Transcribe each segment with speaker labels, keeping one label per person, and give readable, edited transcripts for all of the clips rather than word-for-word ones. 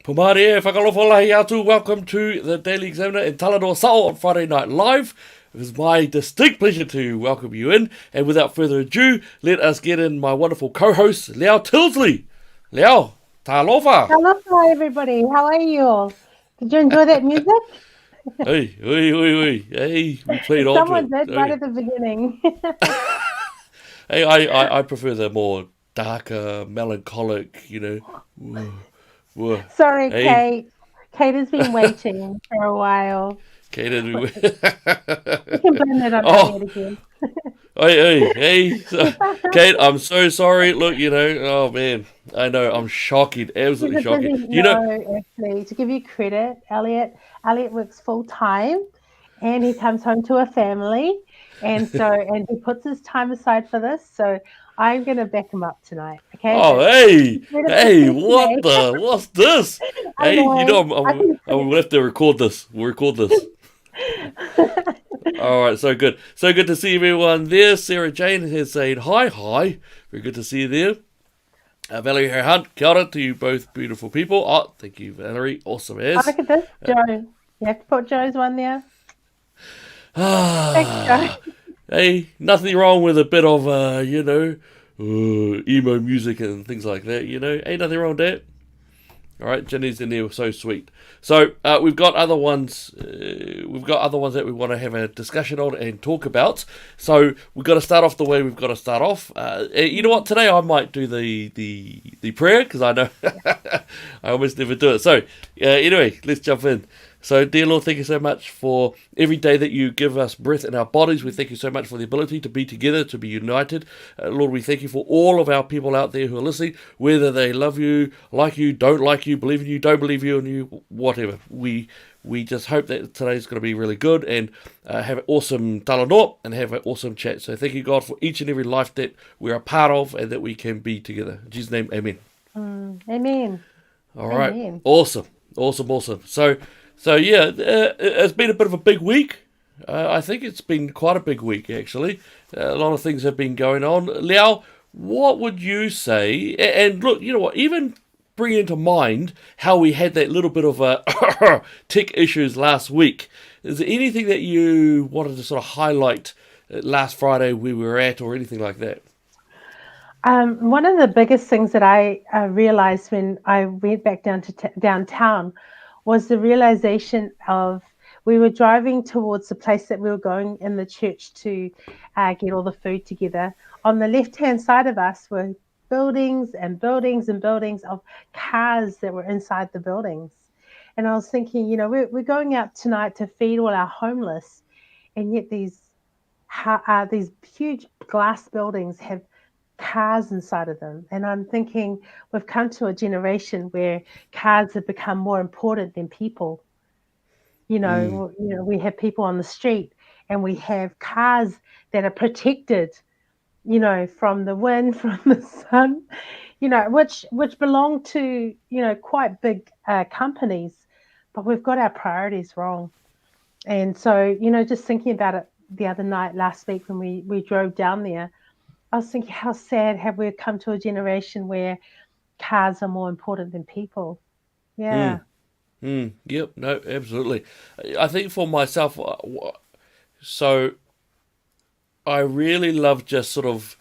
Speaker 1: Pumare e whakalofolahi atu. Welcome to the Daily Examiner in Talanoa Sao on Friday Night Live. It is my distinct pleasure to welcome you in. And without further ado, let us get in my wonderful co-host, Liao Tilsley. Liao, talofa.
Speaker 2: Hello, everybody. How are you? Did you enjoy that music?
Speaker 1: Hey, oi, oi, oi. Hey, we played onto it.
Speaker 2: Someone did right
Speaker 1: Hey,
Speaker 2: at the beginning.
Speaker 1: hey I prefer the more darker, melancholic, Whoa, whoa.
Speaker 2: Sorry,
Speaker 1: Hey,
Speaker 2: Kate. Kate has been waiting for a while.
Speaker 1: Kaden.
Speaker 2: You can blame it on
Speaker 1: Oh,
Speaker 2: Elliot again.
Speaker 1: hey. Kate, I'm so sorry. Look, oh man, I know, I'm shocking,
Speaker 2: He's
Speaker 1: absolutely
Speaker 2: a
Speaker 1: shocking.
Speaker 2: busy,
Speaker 1: You know,
Speaker 2: no, actually, to give you credit, Elliot works full time and he comes home to a family. And he puts his time aside for this. So I'm going to back him up tonight. Okay.
Speaker 1: oh,
Speaker 2: But
Speaker 1: hey,
Speaker 2: credit to me.
Speaker 1: what's this?
Speaker 2: I
Speaker 1: Hey,
Speaker 2: know. I can
Speaker 1: we'll have to record this. We'll record this. All right, so good. So good to see everyone there. Sarah Jane has said hi. Very good to see you there. Valerie Hunt, kia ora to you both beautiful people. Oh, thank you, Valerie. Awesome
Speaker 2: Oh,
Speaker 1: as.
Speaker 2: look at this, Joe. You have to put Joe's one there. Thanks, Joe.
Speaker 1: Ah, hey, nothing wrong with a bit of, emo music and things like that, Ain't nothing wrong with that. All right, Jenny's in there, so sweet. So we've got other ones. We've got other ones that we want to have a discussion on and talk about. So we've got to start off the way we've got to start off. You know what? Today I might do the prayer because I know I almost never do it. So anyway, let's jump in. So, dear Lord, thank you so much for every day that you give us breath in our bodies. We thank you so much for the ability to be together, to be united. Lord, we thank you for all of our people out there who are listening, whether they love you, don't like you, believe in you, don't believe in you, whatever. We just hope that today's going to be really good and have an awesome talanoa and have an awesome chat. So, thank you, God, for each and every life that we're a part of and that we can be together. In Jesus' name, amen.
Speaker 2: Amen.
Speaker 1: All right.
Speaker 2: Amen.
Speaker 1: Awesome. So yeah, it's been a bit of a big week. I think it's been quite a big week, actually. A lot of things have been going on. Liao, what would you say? And look, you know what? Even bring into mind how we had that little bit of tech issues last week. Is there anything that you wanted to sort of highlight last Friday where we were at, or anything like that?
Speaker 2: One of the biggest things that I realized when I went back down to downtown was the realization of we were driving towards the place that we were going in the church to get all the food together. On the left-hand side of us were buildings and buildings and buildings of cars that were inside the buildings. And I was thinking, we're going out tonight to feed all our homeless, and yet these huge glass buildings have cars inside of them. And I'm thinking we've come to a generation where cars have become more important than people.
Speaker 1: Mm,
Speaker 2: We have people on the street and we have cars that are protected, from the wind, from the sun, which belong to, quite big companies, but we've got our priorities wrong. And so, just thinking about it the other night, last week when we drove down there, I was thinking, how sad have we come to a generation where cars are more important than people? Yeah.
Speaker 1: mm, yep, no, absolutely. I think for myself, so I really love just sort of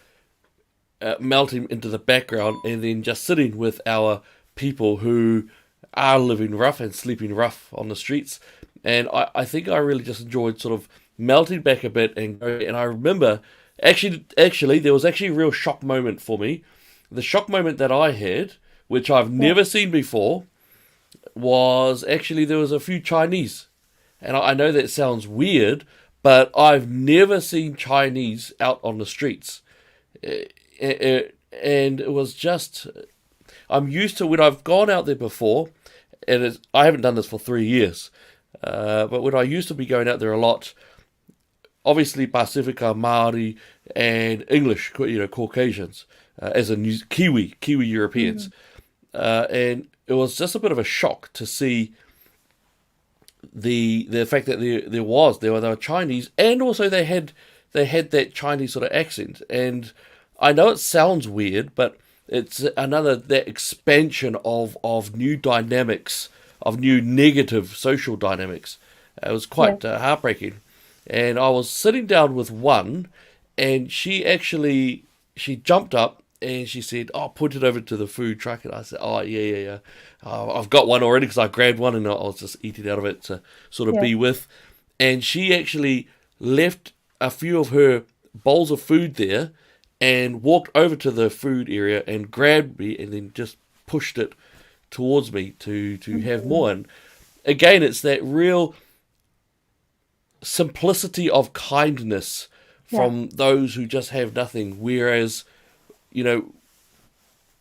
Speaker 1: melting into the background and then just sitting with our people who are living rough and sleeping rough on the streets. And I think I really just enjoyed sort of melting back a bit and I remember actually there was actually a real shock moment for me. The shock moment that I had, which I've
Speaker 2: Yeah.
Speaker 1: never seen before, was actually there was a few Chinese. And I know that sounds weird, but I've never seen Chinese out on the streets. And it was just I'm used to when I've gone out there before, and I haven't done this for 3 years, but when I used to be going out there a lot, obviously Pacifica, Maori, and English, Caucasians, as in Kiwi Europeans,
Speaker 2: Mm.
Speaker 1: and it was just a bit of a shock to see the fact that they were Chinese, and also they had that Chinese sort of accent, and I know it sounds weird, but it's another that expansion of new dynamics, of new negative social dynamics. It was
Speaker 2: Yeah.
Speaker 1: quite heartbreaking. And I was sitting down with one, and she jumped up and she said, "Oh, put it over to the food truck." And I said, "Oh, yeah, yeah, yeah. I've got one already because I grabbed one and I was just eating out of it to sort of
Speaker 2: Yeah.
Speaker 1: be with." And she actually left a few of her bowls of food there and walked over to the food area and grabbed me and then just pushed it towards me to have
Speaker 2: Mhm.
Speaker 1: more. And again, it's that real simplicity of kindness
Speaker 2: Yeah.
Speaker 1: from those who just have nothing. Whereas, you know,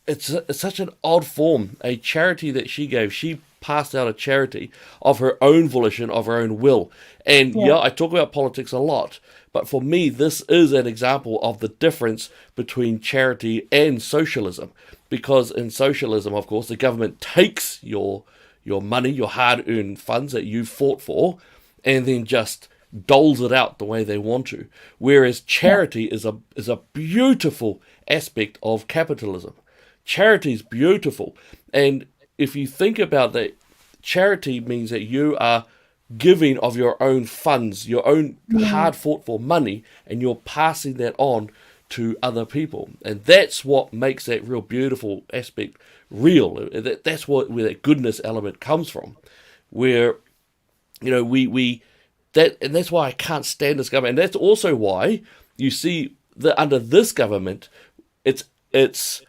Speaker 1: it's such an odd form. A charity that she gave, she passed out a charity of her own volition, of her own will. And
Speaker 2: Yeah.
Speaker 1: yeah, I talk about politics a lot, but for me, this is an example of the difference between charity and socialism. Because in socialism, of course, the government takes your money, your hard-earned funds that you fought for, and then just doles it out the way they want to. Whereas
Speaker 2: Yeah.
Speaker 1: charity is a beautiful aspect of capitalism. Charity is beautiful, and if you think about that, charity means that you are giving of your own funds, your own
Speaker 2: Mm.
Speaker 1: hard fought for money, and you're passing that on to other people. And that's what makes that real beautiful aspect real. That's where that goodness element comes from. Where, we that, and that's why I can't stand this government. And that's also why you see that under this government, it's it's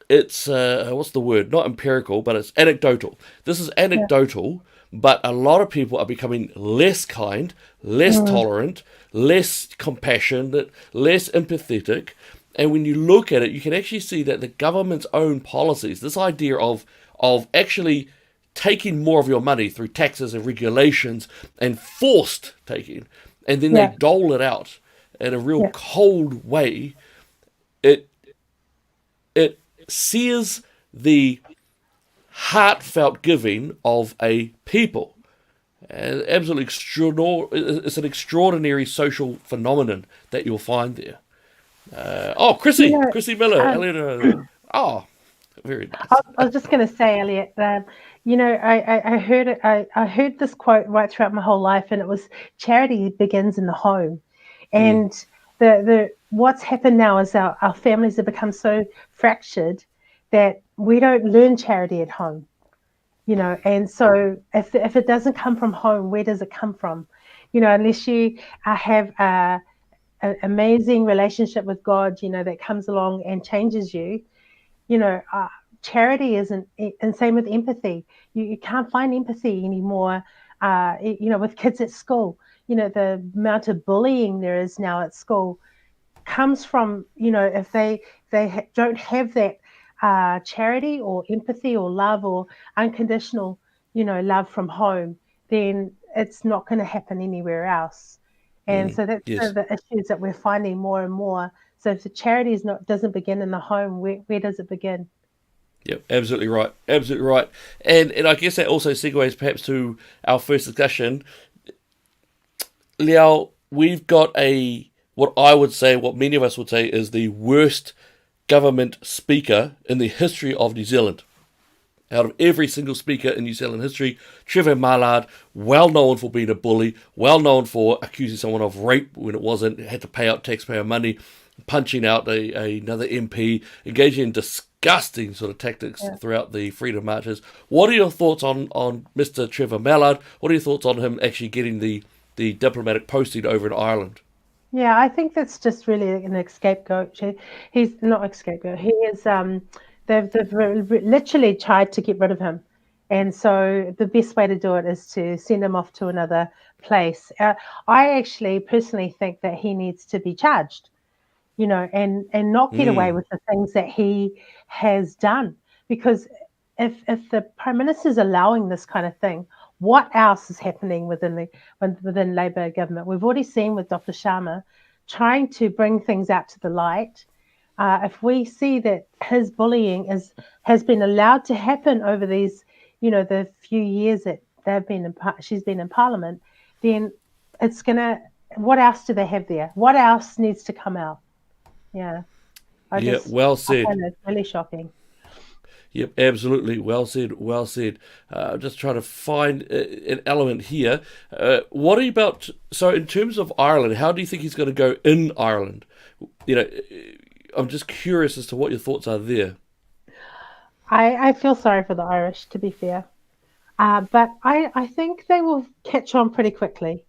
Speaker 1: it's what's the word? Not empirical, but it's anecdotal. This is
Speaker 2: Yeah.
Speaker 1: anecdotal, but a lot of people are becoming less kind, less
Speaker 2: Mm.
Speaker 1: tolerant, less compassionate, less empathetic. And when you look at it, you can actually see that the government's own policies, this idea of actually taking more of your money through taxes and regulations and forced taking, and then they
Speaker 2: Yeah.
Speaker 1: dole it out in a real
Speaker 2: Yeah.
Speaker 1: cold way. It it sears the heartfelt giving of a people. Absolutely extraordinary. It's an extraordinary social phenomenon that you'll find there.
Speaker 2: You
Speaker 1: Chrissy Miller,
Speaker 2: know,
Speaker 1: Elena. Oh, very
Speaker 2: I
Speaker 1: nice.
Speaker 2: I was just going to say, Elliot, I heard it. I heard this quote right throughout my whole life, and it was charity begins in the home.
Speaker 1: Mm,
Speaker 2: And the what's happened now is our families have become so fractured that we don't learn charity at home. And so if it doesn't come from home, where does it come from? Unless you have an amazing relationship with God, that comes along and changes you. you know, uh, Charity isn't, and same with empathy. You can't find empathy anymore. With kids at school, the amount of bullying there is now at school comes from, if they don't have that charity or empathy or love or unconditional, love from home, then it's not going to happen anywhere else. And
Speaker 1: mm,
Speaker 2: so that's
Speaker 1: yes.
Speaker 2: the issues that we're finding more and more. So if the charity doesn't begin in the home, where does it begin?
Speaker 1: Yep, absolutely right. Absolutely right. And I guess that also segues perhaps to our first discussion. Liao, we've got what I would say, what many of us would say is the worst government speaker in the history of New Zealand. Out of every single speaker in New Zealand history, Trevor Mallard, well known for being a bully, well known for accusing someone of rape when it wasn't, had to pay out taxpayer money, punching out another MP, engaging in disgusting sort of tactics
Speaker 2: Yeah.
Speaker 1: throughout the freedom marches. What are your thoughts on Mr. Trevor Mallard? What are your thoughts on him actually getting the diplomatic posting over in Ireland?
Speaker 2: Yeah, I think that's just really an scapegoat. He's not a scapegoat. He is. They've literally tried to get rid of him, and so the best way to do it is to send him off to another place. I actually personally think that he needs to be charged, and not get away
Speaker 1: Mm,
Speaker 2: with the things that he has done. Because if the prime minister is allowing this kind of thing, what else is happening within Labor government? We've already seen with Dr. Sharma trying to bring things out to the light. If we see that his bullying has been allowed to happen over these, the few years that she's been in Parliament, then it's gonna. What else do they have there? What else needs to come out? Yeah.
Speaker 1: Yeah, well
Speaker 2: I
Speaker 1: said.
Speaker 2: find it really shocking.
Speaker 1: Yep, absolutely. Well said. Well said. I'm just trying to find an element here. What about so in terms of Ireland? How do you think he's going to go in Ireland? You know, I'm just curious as to what your thoughts are there.
Speaker 2: I feel sorry for the Irish, to be fair. But I think they will catch on pretty quickly.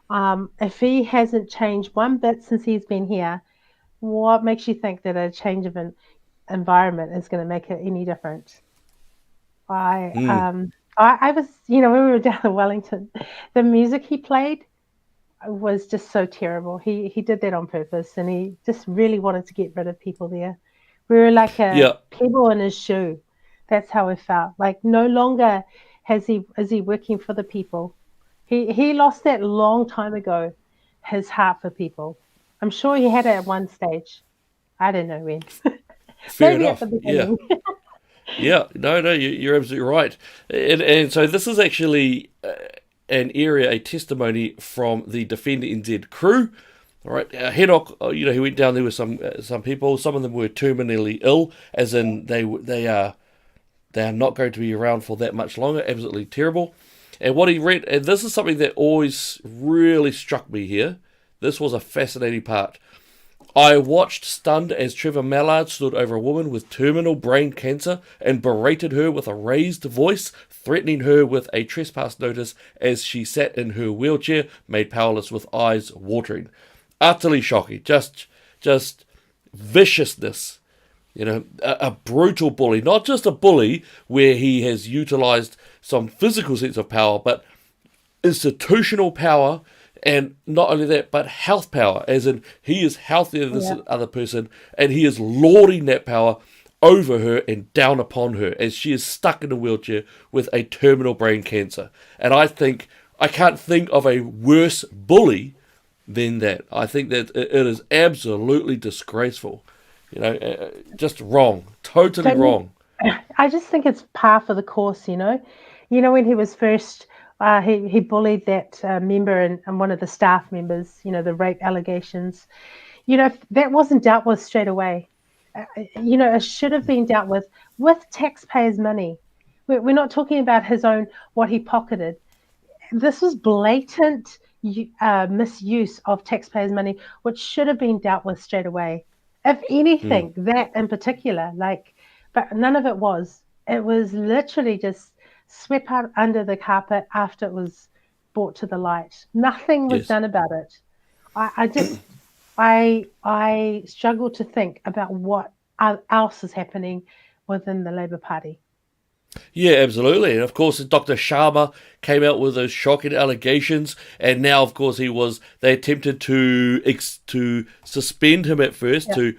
Speaker 2: If he hasn't changed one bit since he's been here, what makes you think that a change of an environment is going to make it any different? I
Speaker 1: Hmm.
Speaker 2: um I was, when we were down in Wellington, the music he played was just so terrible. He did that on purpose, and he just really wanted to get rid of people there. We were like a
Speaker 1: Yeah.
Speaker 2: pebble in his shoe. That's how it felt. Like no longer has he is he working for the people. He lost that long time ago, his heart for people. I'm sure he had it at one stage. I don't know when.
Speaker 1: Fair
Speaker 2: Maybe at the
Speaker 1: enough. Yeah.
Speaker 2: beginning.
Speaker 1: Yeah. No. No. You're absolutely right. And so this is actually an area, a testimony from the Defender NZ crew. All right, Hedok, he went down there with some people. Some of them were terminally ill, as in they are not going to be around for that much longer. Absolutely terrible. And what he read, and this is something that always really struck me here. This was a fascinating part. I watched stunned as Trevor Mallard stood over a woman with terminal brain cancer and berated her with a raised voice, threatening her with a trespass notice as she sat in her wheelchair, made powerless with eyes watering. Utterly shocking. Just viciousness. A brutal bully. Not just a bully where he has utilized some physical sense of power, but institutional power, and not only that, but health power, as in he is healthier than this
Speaker 2: Yeah.
Speaker 1: other person, and he is lording that power over her and down upon her as she is stuck in a wheelchair with a terminal brain cancer. And I can't think of a worse bully than that. I think that it is absolutely disgraceful. Just wrong, totally
Speaker 2: Don't you?
Speaker 1: wrong.
Speaker 2: I just think it's par for the course, you know. When he was first, he bullied that member and one of the staff members. The rape allegations. That wasn't dealt with straight away. It should have been dealt with taxpayers' money. We're not talking about his own what he pocketed. This was blatant misuse of taxpayers' money, which should have been dealt with straight away. If
Speaker 1: Mm,
Speaker 2: anything, that in particular, but none of it was. It was literally just swept out under the carpet after it was brought to the light. Nothing was
Speaker 1: yes.
Speaker 2: done about it. I struggle to think about what else is happening within the Labour Party.
Speaker 1: Yeah, absolutely. And of course, Dr. Sharma came out with those shocking allegations, and now, of course, they attempted to suspend him at first,
Speaker 2: Yeah,
Speaker 1: to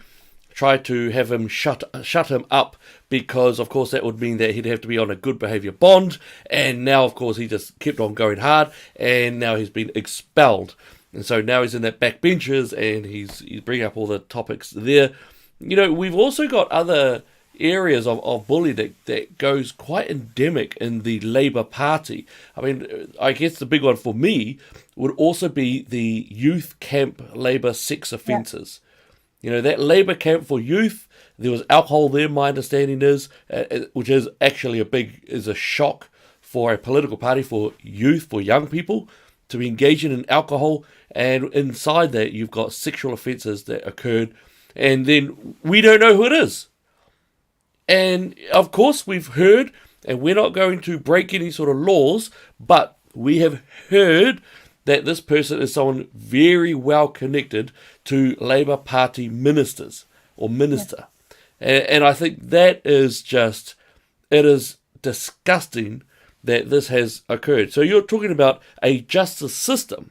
Speaker 1: try to have him shut him up, because, of course, that would mean that he'd have to be on a good behaviour bond. And now, of course, he just kept on going hard, and now he's been expelled. And so now he's in that back benches, and he's bringing up all the topics there. We've also got other areas of bullying that goes quite endemic in the Labour Party. I mean, I guess the big one for me would also be the youth camp Labour sex
Speaker 2: yeah,
Speaker 1: offences. That Labour camp for youth, there was alcohol there, my understanding is, which is actually is a shock for a political party, for youth, for young people, to be engaging in alcohol. And inside that, you've got sexual offences that occurred, and then we don't know who it is. And of course, we've heard, and we're not going to break any sort of laws, but we have heard that this person is someone very well connected to Labour Party ministers or
Speaker 2: yeah.
Speaker 1: minister. And I think that is it is disgusting that this has occurred. So you're talking about a justice system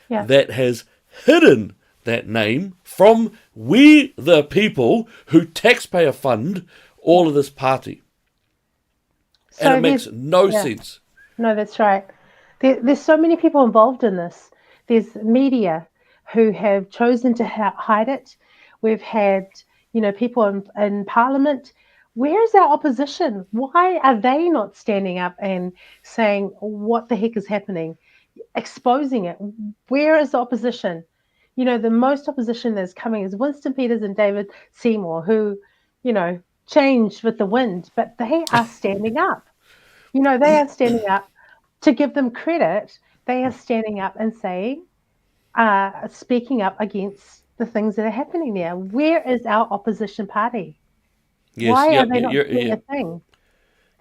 Speaker 2: Yeah.
Speaker 1: that has hidden that name from we the people who taxpayer fund all of this party. And it
Speaker 2: So
Speaker 1: makes no
Speaker 2: yeah,
Speaker 1: sense.
Speaker 2: no, that's right. There's so many people involved in this. There's media who have chosen to hide it. We've had, people in Parliament. Where is our opposition? Why are they not standing up and saying what the heck is happening, exposing it? Where is the opposition? the most opposition that's coming is Winston Peters and David Seymour, who, changed with the wind, but they are standing up. They are standing up. To give them credit, they are standing up and saying, speaking up against the things that are happening there. Where is our opposition party?
Speaker 1: Yes,
Speaker 2: Why
Speaker 1: yeah,
Speaker 2: are they not doing a thing?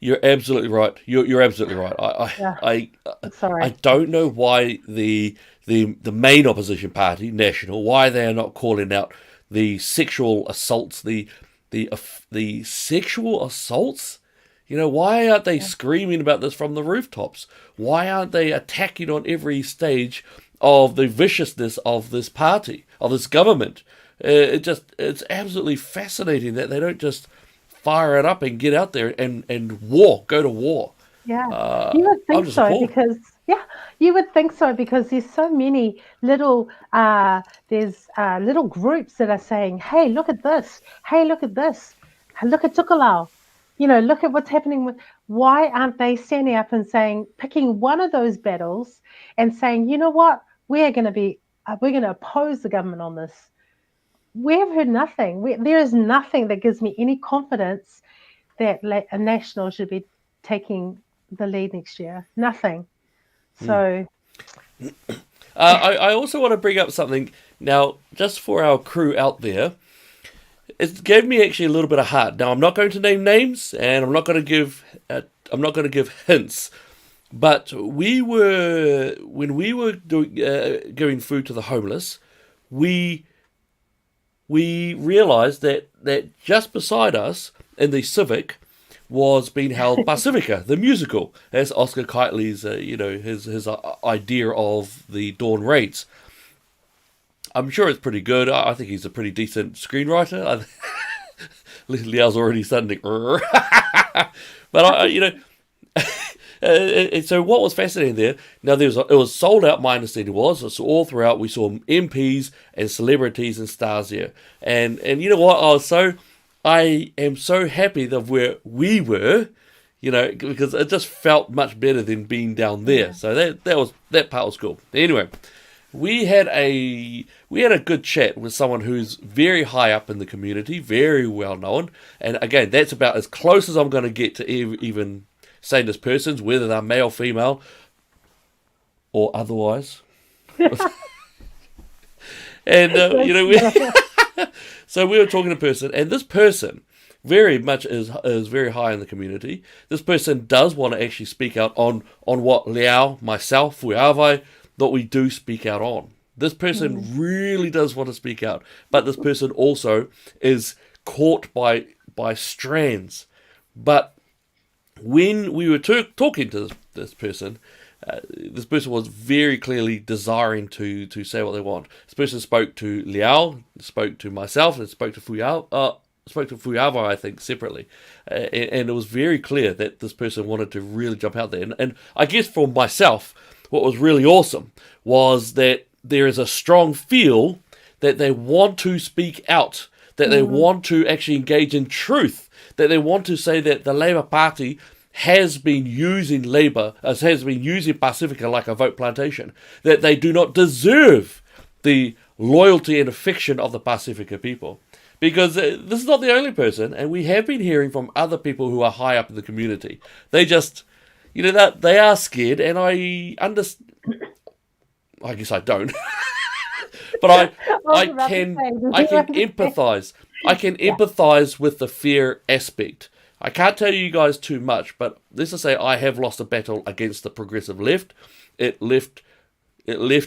Speaker 1: you're absolutely right. You're absolutely right.
Speaker 2: Yeah,
Speaker 1: I
Speaker 2: sorry.
Speaker 1: don't know why the main opposition party, National, why they are not calling out the sexual assaults, the sexual assaults. Why aren't they screaming about this from the rooftops? Why aren't they attacking on every stage of the viciousness of this party, of this government? It's absolutely fascinating that they don't just fire it up and get out there and go to war.
Speaker 2: Yeah, you would
Speaker 1: I'm
Speaker 2: think
Speaker 1: just
Speaker 2: so
Speaker 1: appalled.
Speaker 2: because you would think so because there's so many little groups that are saying, "Hey, look at this! Hey, look at this! Look at Tukalau! Look at what's happening with." Why aren't they standing up and saying, picking one of those battles and saying, "You know what? We're going to oppose the government on this." We have heard nothing. There is nothing that gives me any confidence that a national should be taking the lead next year. Nothing. So
Speaker 1: I also want to bring up something now, just for our crew out there. It gave me actually a little bit of heart. Now I'm not going to name names, and I'm not going to give hints. But when we were doing giving food to the homeless, we realised that just beside us in the Civic was being held Pacifica, the musical, as Oscar Kitely's, his idea of the Dawn Raids. I'm sure it's pretty good. I think he's a pretty decent screenwriter. Liao's already starting to... But, so what was fascinating there, now it was sold out, my understanding was, so all throughout we saw MPs and celebrities and stars there. And you know what, I am so happy that where we were, because it just felt much better than being down there. So that part was cool. Anyway, we had a good chat with someone who's very high up in the community, very well known, and again, that's about as close as I'm going to get to even saying this person's, whether they're male, female, or otherwise. And so we were talking to a person, and this person very much is very high in the community. This person does want to actually speak out on what Liao, myself, Fuiavai, that we do speak out on. This person really does want to speak out, but this person also is caught by strands. But when we were talking to this person was very clearly desiring to say what they want. This person spoke to Liao, spoke to myself, and spoke to Fuiava, I think, separately. And it was very clear that this person wanted to really jump out there. And I guess for myself, what was really awesome was that there is a strong feel that they want to speak out, that they want to actually engage in truth, that they want to say that the Labour Party has been using Pacifica like a vote plantation, that they do not deserve the loyalty and affection of the Pacifica people. Because this is not the only person, and we have been hearing from other people who are high up in the community. They just, that they are scared, and I understand. I guess I don't. But I can empathize. I can empathize with the fear aspect. I can't tell you guys too much, but let's just say I have lost a battle against the progressive left. It left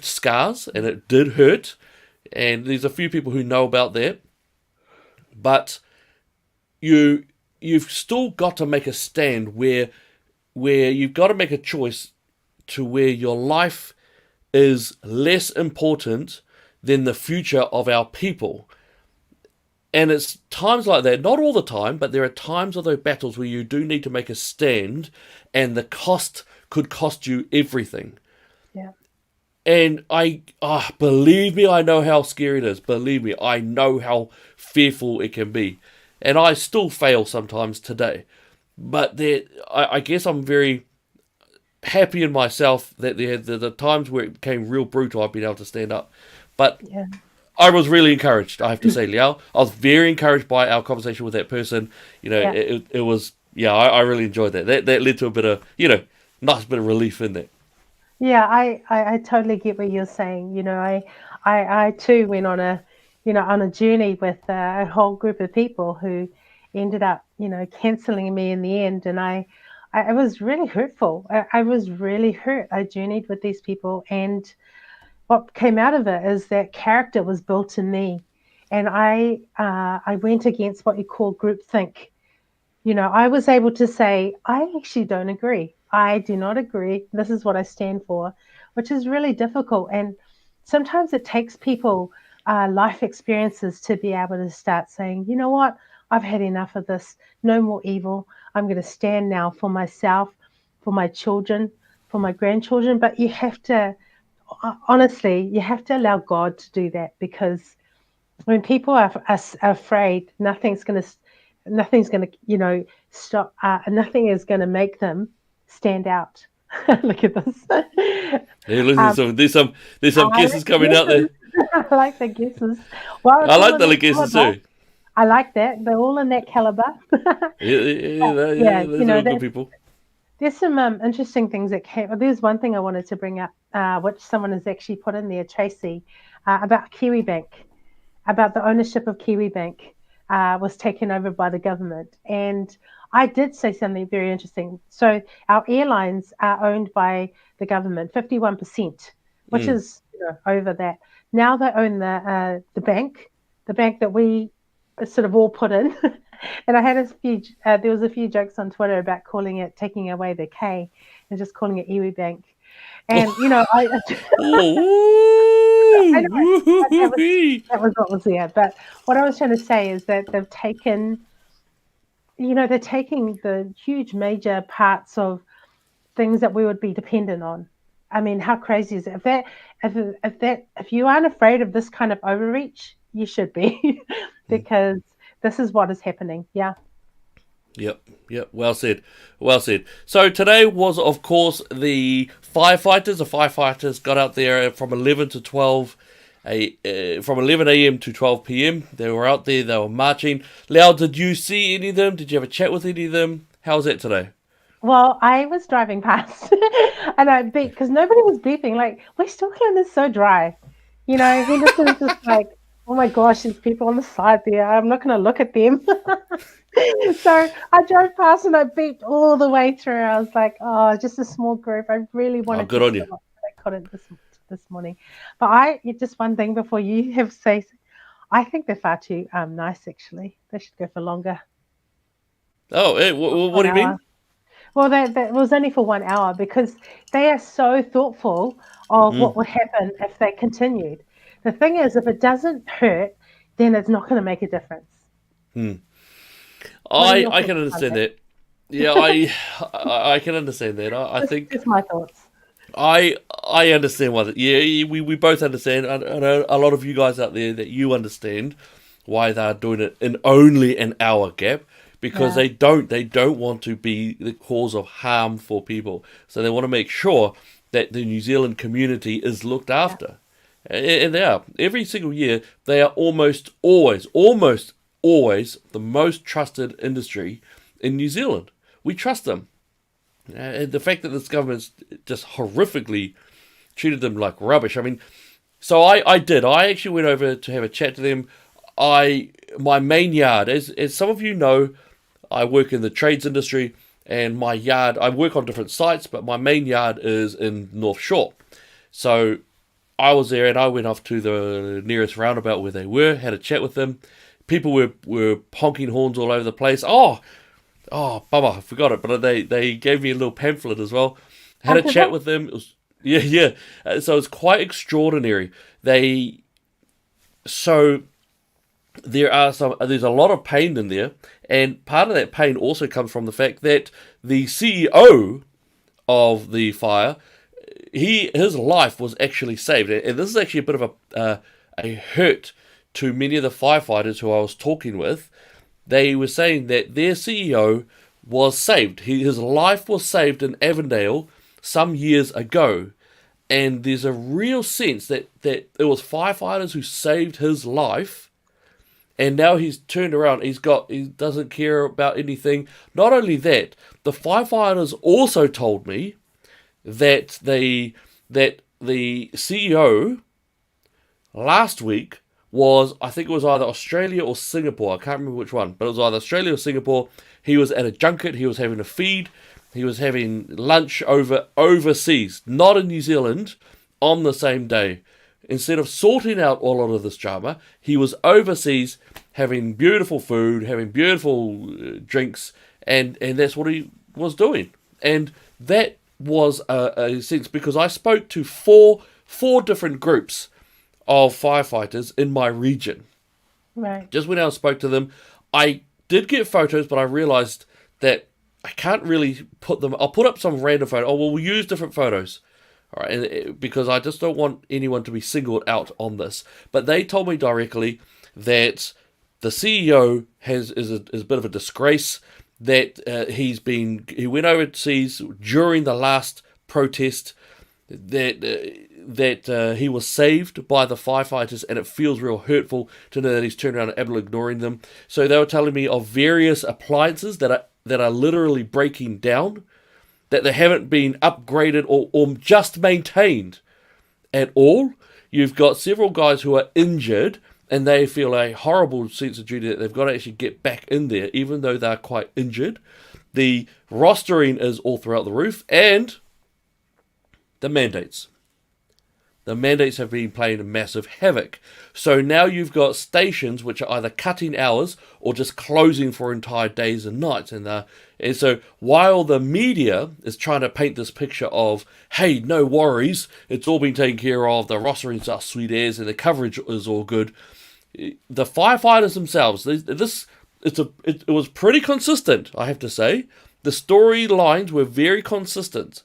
Speaker 1: scars, and it did hurt. And there's a few people who know about that. But you've still got to make a stand where you've got to make a choice to where your life is less important than the future of our people. And it's times like that, not all the time, but there are times of those battles where you do need to make a stand, and the cost could cost you everything.
Speaker 2: Yeah.
Speaker 1: And believe me, I know how scary it is. Believe me, I know how fearful it can be. And I still fail sometimes today. But I guess I'm very happy in myself that the times where it became real brutal, I've been able to stand up. But
Speaker 2: Yeah.
Speaker 1: I was really encouraged, I have to say, Liao. I was very encouraged by our conversation with that person.
Speaker 2: Yeah.
Speaker 1: It was, yeah, I really enjoyed that. That led to a bit of, nice bit of relief in that.
Speaker 2: Yeah, I totally get what you're saying. I too went on a journey with a whole group of people who ended up, canceling me in the end. And I was really hurtful. I was really hurt. I journeyed with these people, and what came out of it is that character was built in me. And I went against what you call groupthink. I was able to say, I actually don't agree. I do not agree. This is what I stand for, which is really difficult. And sometimes it takes people life experiences to be able to start saying, you know what, I've had enough of this. No more evil. I'm going to stand now for myself, for my children, for my grandchildren. But you have to, honestly, you have to allow God to do that, because when people are afraid, nothing's going to, stop. Nothing is going to make them stand out. Look at this.
Speaker 1: Hey, listen,
Speaker 2: Um,
Speaker 1: there's some
Speaker 2: I
Speaker 1: guesses
Speaker 2: like the
Speaker 1: coming out there.
Speaker 2: guesses. I like the guesses. Well,
Speaker 1: I
Speaker 2: it's all
Speaker 1: like
Speaker 2: in
Speaker 1: the
Speaker 2: that
Speaker 1: guesses
Speaker 2: caliber.
Speaker 1: too.
Speaker 2: I like that. They're all in that caliber.
Speaker 1: Yeah, yeah,
Speaker 2: Yeah,
Speaker 1: those are all good people.
Speaker 2: there's some interesting things that came. There's one thing I wanted to bring up, which someone has actually put in there, Tracy, about Kiwi Bank, about the ownership of Kiwi Bank was taken over by the government. And I did say something very interesting. So our airlines are owned by the government, 51%, which
Speaker 1: Mm.
Speaker 2: is over that. Now they own the bank that we sort of all put in. And I had there was a few jokes on Twitter about calling it, taking away the K and just calling it Iwi Bank. And, I know, but
Speaker 1: Oh,
Speaker 2: that was what was there. But what I was trying to say is that they're taking the huge major parts of things that we would be dependent on. I mean, how crazy is it? If you aren't afraid of this kind of overreach, you should be, because this is what is happening. Yeah.
Speaker 1: Yep, yep. Well said, well said. So today was, of course, the firefighters. The firefighters got out there from 11 to 12, from 11 a.m. to 12 p.m. They were out there. They were marching. Lau, did you see any of them? Did you have a chat with any of them? How was that today?
Speaker 2: Well, I was driving past and I beeped because nobody was beeping. Like, West Auckland is so dry. Henderson is just like, oh my gosh, there's people on the side there. I'm not going to look at them. So I drove past and I beeped all the way through. I was like, oh, just a small group. I really
Speaker 1: Oh,
Speaker 2: wanted to
Speaker 1: good on you.
Speaker 2: stop, but I couldn't this morning. But just one thing before you have say, I think they're far too nice. Actually, they should go for longer.
Speaker 1: Oh, hey, what
Speaker 2: One
Speaker 1: do you
Speaker 2: hour.
Speaker 1: mean?
Speaker 2: Well, that was only for 1 hour, because they are so thoughtful of
Speaker 1: Mm,
Speaker 2: what would happen if they continued. The thing is, if it doesn't hurt, then it's not going to make a difference.
Speaker 1: mm.
Speaker 2: What are
Speaker 1: I
Speaker 2: your
Speaker 1: I
Speaker 2: thoughts
Speaker 1: can
Speaker 2: on
Speaker 1: understand
Speaker 2: that?
Speaker 1: that. Yeah, I can understand that. I
Speaker 2: Just,
Speaker 1: think
Speaker 2: just my thoughts.
Speaker 1: I understand why. Yeah, we both understand. I know a lot of you guys out there that you understand why they're doing it in only an hour gap, because
Speaker 2: Yeah,
Speaker 1: they don't want to be the cause of harm for people. So they want to make sure that the New Zealand community is looked
Speaker 2: yeah,
Speaker 1: after, and they are every single year. They are almost always the most trusted industry in New Zealand. We trust them. And the fact that this government's just horrifically treated them like rubbish. I mean, so I did. I actually went over to have a chat to them. My main yard, as some of you know, I work in the trades industry, and my yard, I work on different sites, but my main yard is in North Shore. So I was there, and I went off to the nearest roundabout where they were, had a chat with them. People were honking horns all over the place. Oh, bummer, I forgot it. But they gave me a little pamphlet as well. Had
Speaker 2: I
Speaker 1: a
Speaker 2: did
Speaker 1: chat
Speaker 2: that.
Speaker 1: with them. It was, yeah, yeah. So it's quite extraordinary. So there's a lot of pain in there, and part of that pain also comes from the fact that the CEO of the fire, his life was actually saved, and this is actually a bit of a hurt to many of the firefighters who I was talking with. They were saying that their CEO was saved. His life was saved in Avondale some years ago, and there's a real sense that it was firefighters who saved his life, and now he's turned around. He doesn't care about anything. Not only that, the firefighters also told me that the CEO last week was, I think it was either Australia or Singapore. I can't remember which one, but it was either Australia or Singapore. He was at a junket. He was having a feed. He was having lunch overseas, not in New Zealand, on the same day. Instead of sorting out a lot of this drama, he was overseas having beautiful food, having beautiful drinks, and that's what he was doing. And that was a sense, because I spoke to four different groups of firefighters in my region.
Speaker 2: Right.
Speaker 1: Just when I spoke to them, I did get photos, but I realized that I can't really put them. I'll put up some random photo. Oh, well, we'll use different photos. All right, because I just don't want anyone to be singled out on this. But they told me directly that the CEO is a bit of a disgrace. That he went overseas during the last protest. That he was saved by the firefighters, and it feels real hurtful to know that he's turned around and ignoring them. So they were telling me of various appliances that are literally breaking down, that they haven't been upgraded or just maintained at all. You've got several guys who are injured, and they feel a horrible sense of duty that they've got to actually get back in there, even though they're quite injured. The rostering is all throughout the roof, and the mandates. The mandates have been playing a massive havoc. So now you've got stations which are either cutting hours or just closing for entire days and nights. And so while the media is trying to paint this picture of, hey, no worries, it's all been taken care of, the rosterings are sweet as, and the coverage is all good, the firefighters themselves, it was pretty consistent, I have to say. The storylines were very consistent.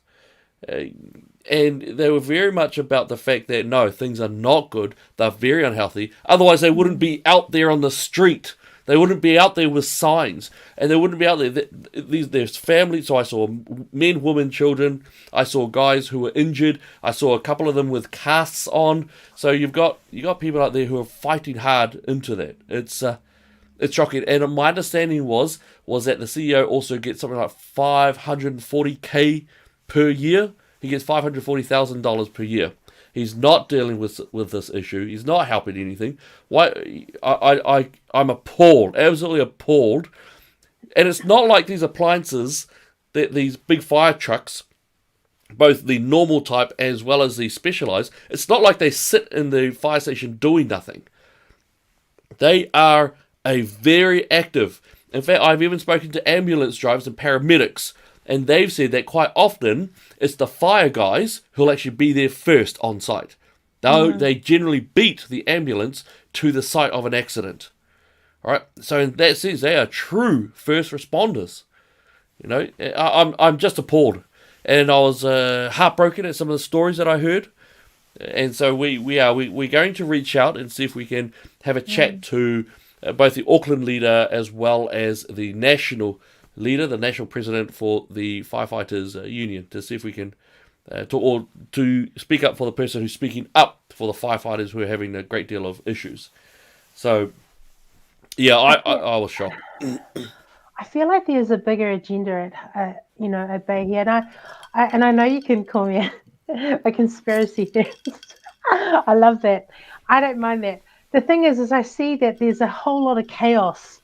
Speaker 1: And they were very much about the fact that, no, things are not good. They're very unhealthy. Otherwise, they wouldn't be out there on the street. They wouldn't be out there with signs. And they wouldn't be out there. There's families. So I saw men, women, children. I saw guys who were injured. I saw a couple of them with casts on. So you got people out there who are fighting hard into that. It's shocking. And my understanding was that the CEO also gets something like $540K per year. He gets $540,000 per year. He's not dealing with this issue. He's not helping anything. Why? I'm appalled, absolutely appalled. And it's not like these appliances, these big fire trucks, both the normal type as well as the specialized. It's not like they sit in the fire station doing nothing. They are a very active. In fact, I've even spoken to ambulance drivers and paramedics, and they've said that quite often it's the fire guys who'll actually be there first on site. They generally beat the ambulance to the site of an accident. All right, so in that sense, they are true first responders. You know, I'm just appalled, and I was heartbroken at some of the stories that I heard. And so we're going to reach out and see if we can have a chat to both the Auckland leader as well as the national leader, the national president for the firefighters union, to see if we can to speak up for the person who's speaking up for the firefighters who are having a great deal of issues. So, yeah, I was shocked.
Speaker 2: I feel like there's a bigger agenda at bay here, and I know you can call me a conspiracy theorist. I love that. I don't mind that. The thing is I see that there's a whole lot of chaos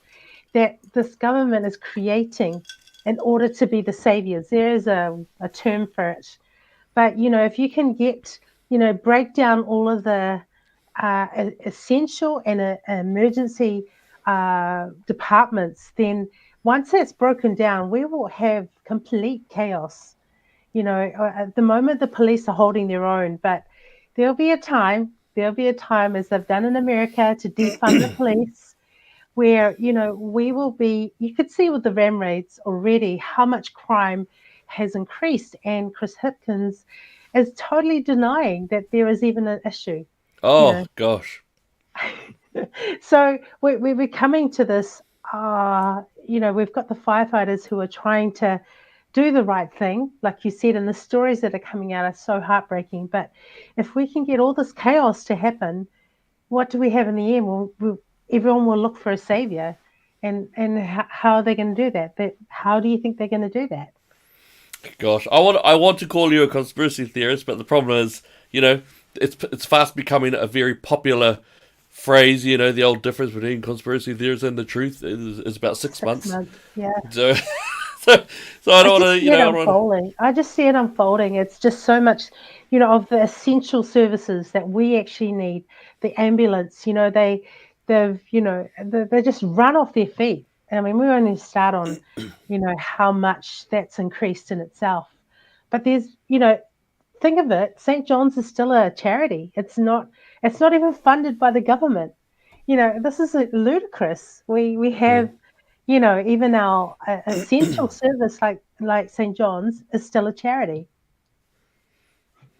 Speaker 2: that this government is creating in order to be the saviors. There is a term for it. But, if you can break down all of the essential and emergency departments, then once that's broken down, we will have complete chaos. At the moment, the police are holding their own, but there'll be a time, as they've done in America, to defund the police, where, we will be, you could see with the RAM raids already how much crime has increased. And Chris Hipkins is totally denying that there is even an issue.
Speaker 1: Oh, gosh.
Speaker 2: So we're coming to this, we've got the firefighters who are trying to do the right thing, like you said, and the stories that are coming out are so heartbreaking. But if we can get all this chaos to happen, what do we have in the end? Everyone will look for a savior, and how are they going to do that? How do you think they're going to do that?
Speaker 1: Gosh, I want to call you a conspiracy theorist, but the problem is, it's fast becoming a very popular phrase. The old difference between conspiracy theories and the truth is about 6 months.
Speaker 2: Yeah.
Speaker 1: So, so I don't want to,
Speaker 2: unfolding. I just see it unfolding. It's just so much, of the essential services that we actually need. The ambulance, they just run off their feet. I mean, we only start on, how much that's increased in itself. But there's, think of it, St. John's is still a charity. It's not even funded by the government. This is ludicrous. We have, even our essential service like St. John's is still a charity.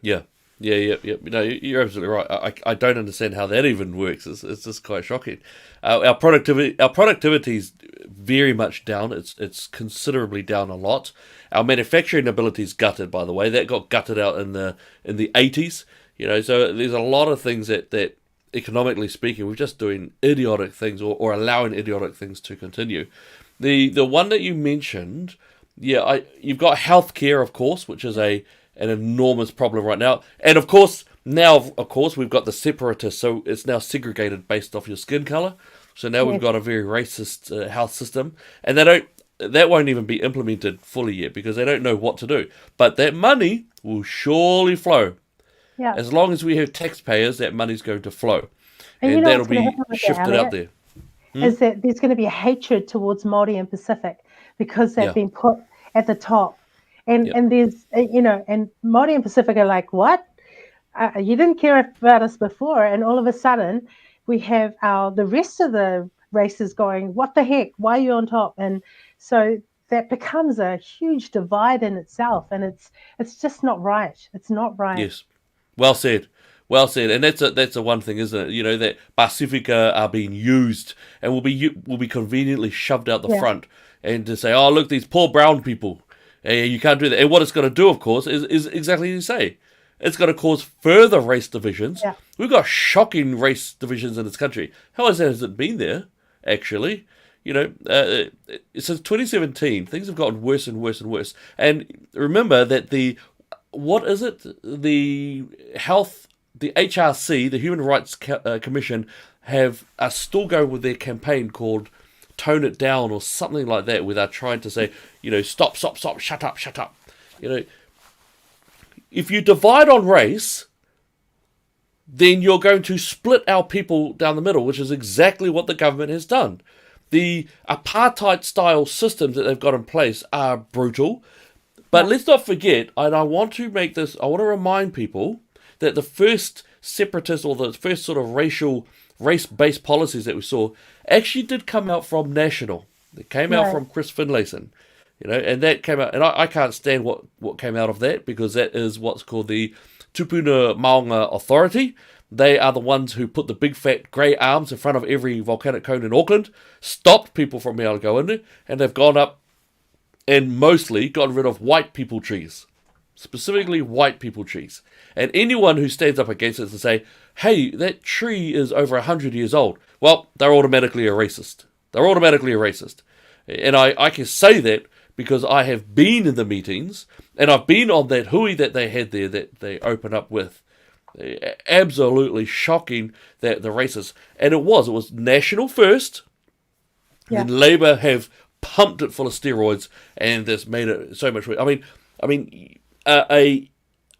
Speaker 1: Yeah. No, you're absolutely right. I don't understand how that even works. It's just quite shocking. Our productivity is very much down. It's considerably down a lot. Our manufacturing ability is gutted, by the way. That got gutted out in the 80s. So there's a lot of things that economically speaking, we're just doing idiotic things or allowing idiotic things to continue. The one that you mentioned, you've got healthcare, of course, which is an enormous problem right now. And of course, we've got the separatists, so it's now segregated based off your skin colour. So now we've got a very racist health system. And that won't even be implemented fully yet because they don't know what to do. But that money will surely flow.
Speaker 2: Yeah.
Speaker 1: As long as we have taxpayers, that money's going to flow.
Speaker 2: And
Speaker 1: that'll be shifted out there.
Speaker 2: Is that there's going to be a hatred towards Māori and Pacific because they've been put at the top. And there's, and Māori and Pacific are like, what? You didn't care about us before. And all of a sudden, we have the rest of the races going, what the heck? Why are you on top? And so that becomes a huge divide in itself. And it's just not right. It's not right.
Speaker 1: Yes. Well said. Well said. And that's a one thing, isn't it? That Pacifica are being used and will be conveniently shoved out the front and to say, oh, look, these poor brown people. You can't do that. And what it's going to do, of course, is exactly as you say. It's going to cause further race divisions. Yeah. We've got shocking race divisions in this country. How has it been there, actually? Since 2017, things have gotten worse and worse and worse. And remember that the HRC, the Human Rights Commission, are still going with their campaign called Tone It Down or something like that, where they're trying to say, stop, shut up. If you divide on race, then you're going to split our people down the middle, which is exactly what the government has done. The apartheid-style systems that they've got in place are brutal, but let's not forget, and I want to remind people that the first separatist or the first sort of race-based policies that we saw actually did come out from National. It came out from Chris Finlayson, and that came out, and I can't stand what came out of that because that is what's called the Tupuna Maunga Authority. They are the ones who put the big fat grey arms in front of every volcanic cone in Auckland, stopped people from being able to go in there, and they've gone up and mostly gotten rid of white people trees. Specifically white people trees. And anyone who stands up against it and say, hey, that tree is over 100 years old, well, they're automatically a racist. And I can say that because I have been in the meetings, and I've been on that hui that they had there that they open up with. Absolutely shocking that the racists. And it was National first, and Labour have pumped it full of steroids, and that's made it so much worse. I mean, a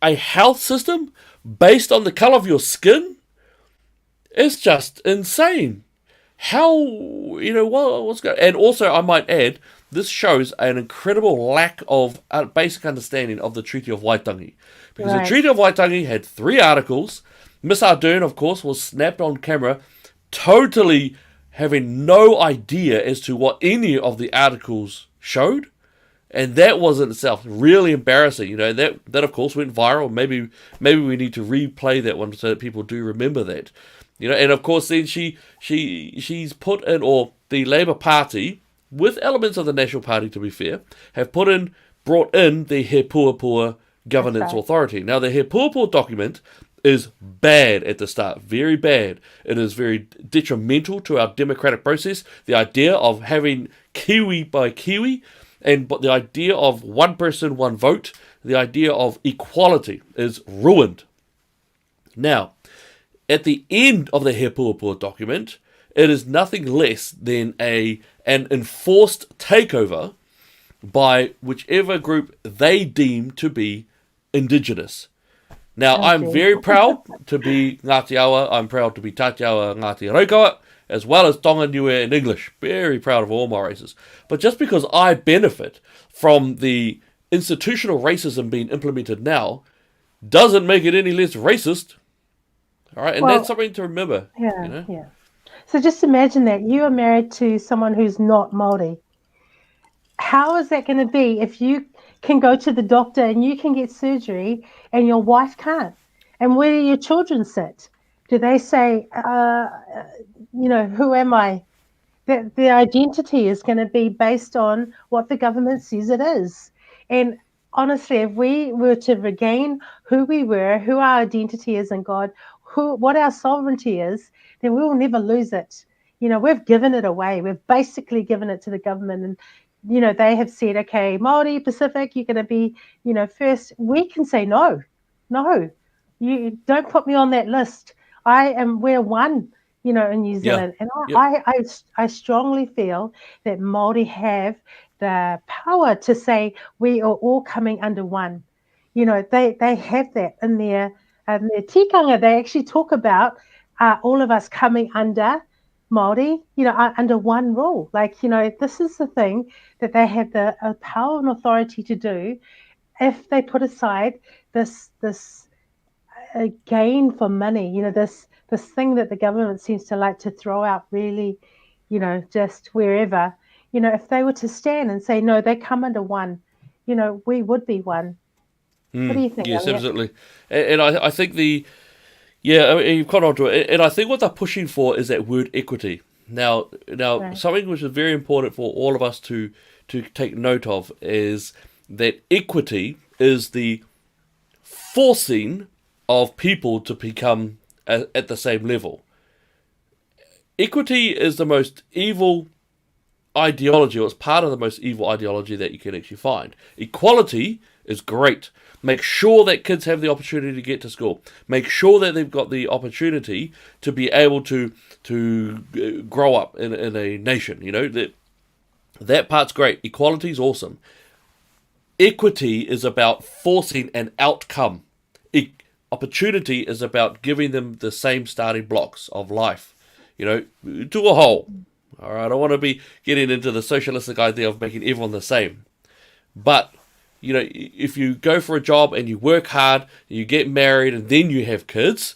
Speaker 1: health system based on the colour of your skin is just insane. How, what's going on? And also, I might add, this shows an incredible lack of basic understanding of the Treaty of Waitangi. Because the Treaty of Waitangi had 3 articles. Miss Ardern, of course, was snapped on camera, totally having no idea as to what any of the articles showed. And that was in itself really embarrassing. That of course went viral. Maybe we need to replay that one so that people do remember that. And of course then she's put in, or the Labour Party, with elements of the National Party to be fair, have put in brought in the He Puapua Governance
Speaker 2: right.
Speaker 1: Authority. Now, the He Puapua document is bad at the start, very bad. It is very detrimental to our democratic process. The idea of having Kiwi by Kiwi, but the idea of one person, one vote, the idea of equality is ruined. Now, at the end of the He Puapua document, it is nothing less than an enforced takeover by whichever group they deem to be indigenous. Now,
Speaker 2: Oh,
Speaker 1: I'm
Speaker 2: dear.
Speaker 1: very proud to be Ngāti Awa. I'm proud to be Tatiawa Ngāti Raukawa, as well as Tonga Niue in English. Very proud of all my races. But just because I benefit from the institutional racism being implemented now, doesn't make it any less racist. All right, and
Speaker 2: Well,
Speaker 1: that's something to remember. You
Speaker 2: yeah,
Speaker 1: know.
Speaker 2: yeah. So just imagine that you are married to someone who's not Māori. How is that going to be if you can go to the doctor and you can get surgery and your wife can't? And where do your children sit? Do they say, who am I? The identity is going to be based on what the government says it is. And honestly, if we were to regain who we were, who our identity is in God, what our sovereignty is, then we will never lose it. We've given it away. We've basically given it to the government, and they have said, okay, Maori, Pacific, you're going to be, first. We can say no, no, you don't put me on that list. We're one, in New
Speaker 1: Yeah.
Speaker 2: Zealand, and
Speaker 1: Yep.
Speaker 2: I strongly feel that Maori have the power to say we are all coming under one. They have that in their tikanga. They actually talk about all of us coming under Māori, under one rule. Like, this is the thing that they have the power and authority to do if they put aside this gain for money, this thing that the government seems to like to throw out really, just wherever. If they were to stand and say, no, they come under one, we would be one. What do you think,
Speaker 1: Yes,
Speaker 2: Elliot?
Speaker 1: absolutely. And I think I mean, you've caught on to it. And I think what they're pushing for is that word equity. Now,
Speaker 2: Right.
Speaker 1: something which is very important for all of us to take note of is that equity is the forcing of people to become at the same level. Equity is the most evil ideology, or it's part of the most evil ideology that you can actually find. Equality is great. Make sure that kids have the opportunity to get to school. Make sure that they've got the opportunity to be able to grow up in a nation. That part's great. Equality is awesome. Equity is about forcing an outcome. Opportunity is about giving them the same starting blocks of life, to a whole. All right, I don't want to be getting into the socialistic idea of making everyone the same. But, if you go for a job and you work hard, you get married, and then you have kids,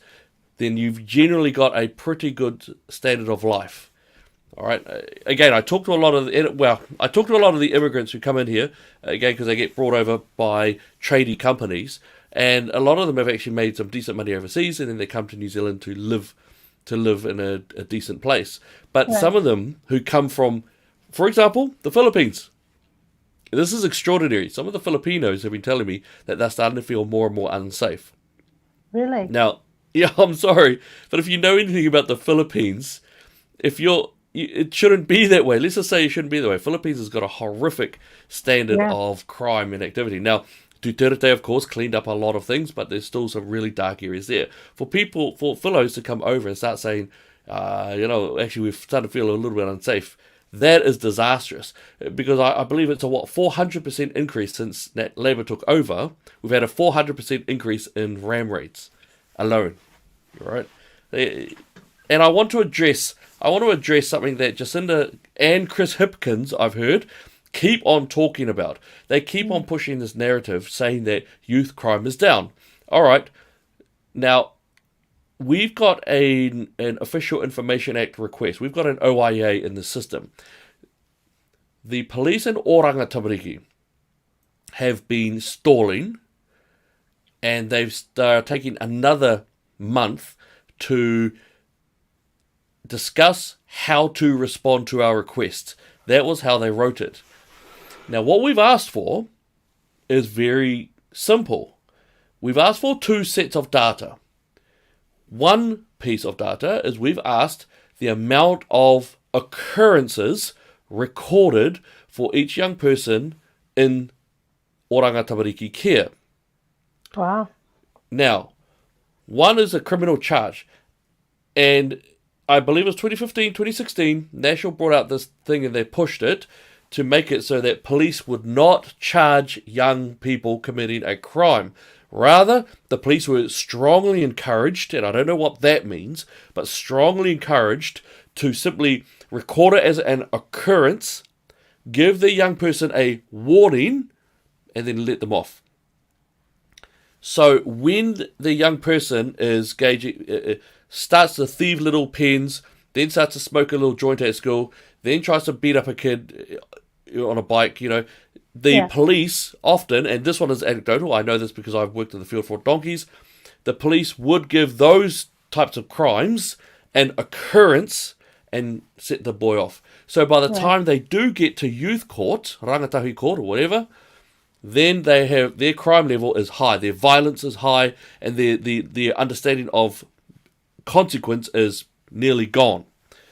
Speaker 1: then you've generally got a pretty good standard of life. All right. Again, I talk to a lot of the immigrants who come in here again because they get brought over by tradie companies, and a lot of them have actually made some decent money overseas, and then they come to New Zealand to live in a decent place. But
Speaker 2: Right.
Speaker 1: some of them who come from, for example, the Philippines. This is extraordinary. Some of the Filipinos have been telling me that they're starting to feel more and more unsafe.
Speaker 2: Really?
Speaker 1: Now, yeah, I'm sorry, but if you know anything about the Philippines, it shouldn't be that way. Let's just say it shouldn't be that way. Philippines has got a horrific standard
Speaker 2: Yeah.
Speaker 1: of crime and activity. Now, Duterte, of course, cleaned up a lot of things, but there's still some really dark areas there. For fellows to come over and start saying, actually we've started to feel a little bit unsafe, that is disastrous. Because I believe it's a 400% increase since that Labour took over. We've had a 400% increase in ram rates alone. All right? And I want to address something that Jacinda and Chris Hipkins, I've heard, keep on talking about. They keep on pushing this narrative saying that youth crime is down. All right. Now, we've got an Official Information Act request. We've got an OIA in the system. The police in Oranga Tamariki have been stalling, and they're taking another month to discuss how to respond to our request. That was how they wrote it. Now, what we've asked for is very simple. We've asked for 2 sets of data. One piece of data is we've asked the amount of occurrences recorded for each young person in oranga tamariki care.
Speaker 2: Wow.
Speaker 1: Now, one is a criminal charge, and I believe it was 2015, 2016, National brought out this thing and they pushed it to make it so that police would not charge young people committing a crime. Rather, the police were strongly encouraged, and I don't know what that means, but strongly encouraged to simply record it as an occurrence, give the young person a warning, and then let them off. So when the young person is gauging, starts to thieve little pens, then starts to smoke a little joint at school, then tries to beat up a kid on a bike, the police often, and this one is anecdotal, I know this because I've worked in the field for donkeys, the police would give those types of crimes an occurrence and set the boy off. So by the time they do get to youth court, rangatahi court or whatever, then they have their crime level is high, their violence is high, and their understanding of consequence is nearly gone.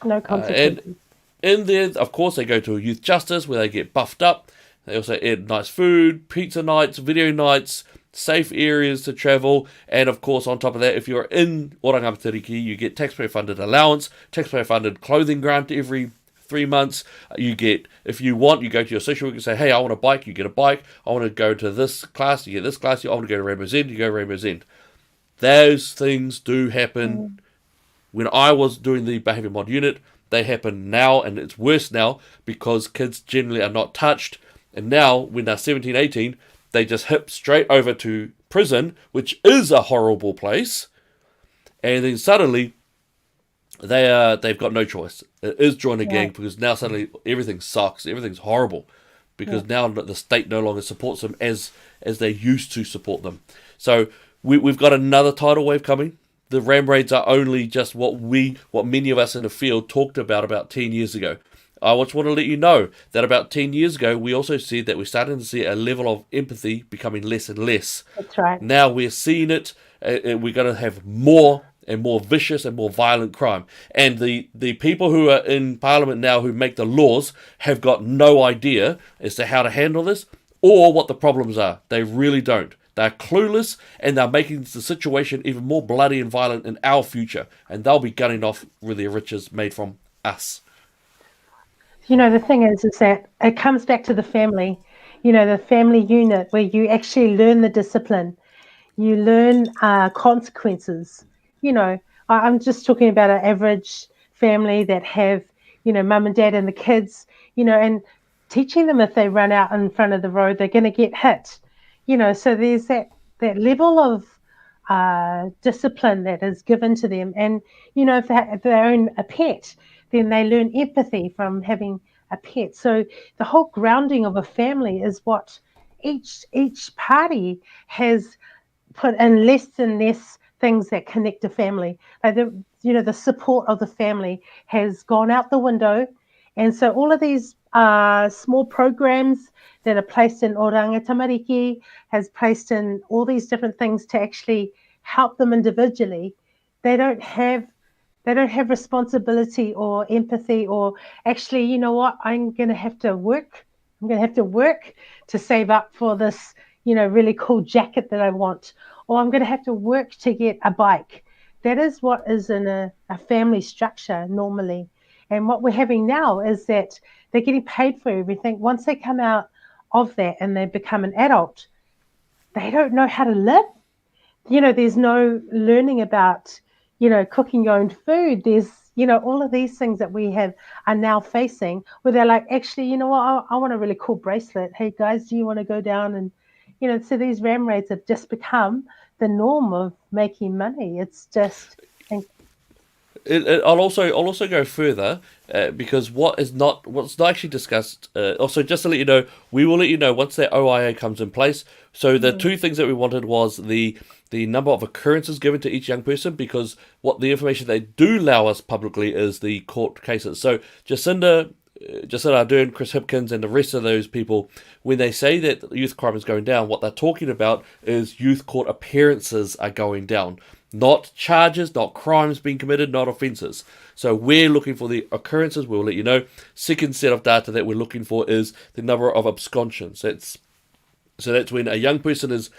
Speaker 2: No consequences.
Speaker 1: And in there, of course, they go to a youth justice where they get buffed up. They also add nice food, pizza nights, video nights, safe areas to travel, and of course, on top of that, if you're in Oranga Matariki, you get taxpayer-funded allowance, taxpayer-funded clothing grant every 3 months. You get, if you want, you go to your social worker and say, hey, I want a bike, you get a bike. I want to go to this class, you get this class. I want to go to Rainbow Z, you go to Rainbow Z. Those things do happen. When I was doing the behaviour mod unit, they happen now, and it's worse now because kids generally are not touched. And now, when they're 17, 18, they just hip straight over to prison, which is a horrible place. And then suddenly, they've got no choice. It is join a gang because now suddenly everything sucks. Everything's horrible because now the state no longer supports them as they used to support them. So we've got another tidal wave coming. The ram raids are only just what many of us in the field talked about 10 years ago. I just want to let you know that about 10 years ago, we also said that we're starting to see a level of empathy becoming less and less.
Speaker 2: That's right.
Speaker 1: Now we're seeing it. We're going to have more and more vicious and more violent crime. And the people who are in Parliament now who make the laws have got no idea as to how to handle this or what the problems are. They really don't. They're clueless, and they're making the situation even more bloody and violent in our future. And they'll be gunning off with their riches made from us.
Speaker 2: The thing is that it comes back to the family, the family unit where you actually learn the discipline. You learn consequences. I'm just talking about an average family that have, mum and dad and the kids, and teaching them if they run out in front of the road, they're going to get hit. So there's that level of discipline that is given to them. And, if they own a pet, then they learn empathy from having a pet. So the whole grounding of a family is what each party has put in less and less things that connect a family. Like the support of the family has gone out the window. And so all of these small programs that are placed in Oranga Tamariki has placed in all these different things to actually help them individually. They don't have responsibility or empathy or actually, I'm going to have to work. I'm going to have to work to save up for this, really cool jacket that I want. Or I'm going to have to work to get a bike. That is what is in a family structure normally. And what we're having now is that they're getting paid for everything. Once they come out of that and they become an adult, they don't know how to live. There's no learning about cooking your own food. There's, all of these things that we are now facing where they're like, actually, you know what, I want a really cool bracelet. Hey guys, do you want to go down? And, so these ram raids have just become the norm of making money. It's just...
Speaker 1: I'll also go further because what's not actually discussed. Also, just to let you know, we will let you know once that OIA comes in place. So the two things that we wanted was the number of occurrences given to each young person, because what the information they do allow us publicly is the court cases. So Jacinda Jacinda Ardern, Chris Hipkins, and the rest of those people, when they say that youth crime is going down, what they're talking about is youth court appearances are going down. Not charges, not crimes being committed, not offences. So we're looking for the occurrences, we'll let you know. Second set of data that we're looking for is the number of absconsions. So that's when a young person is,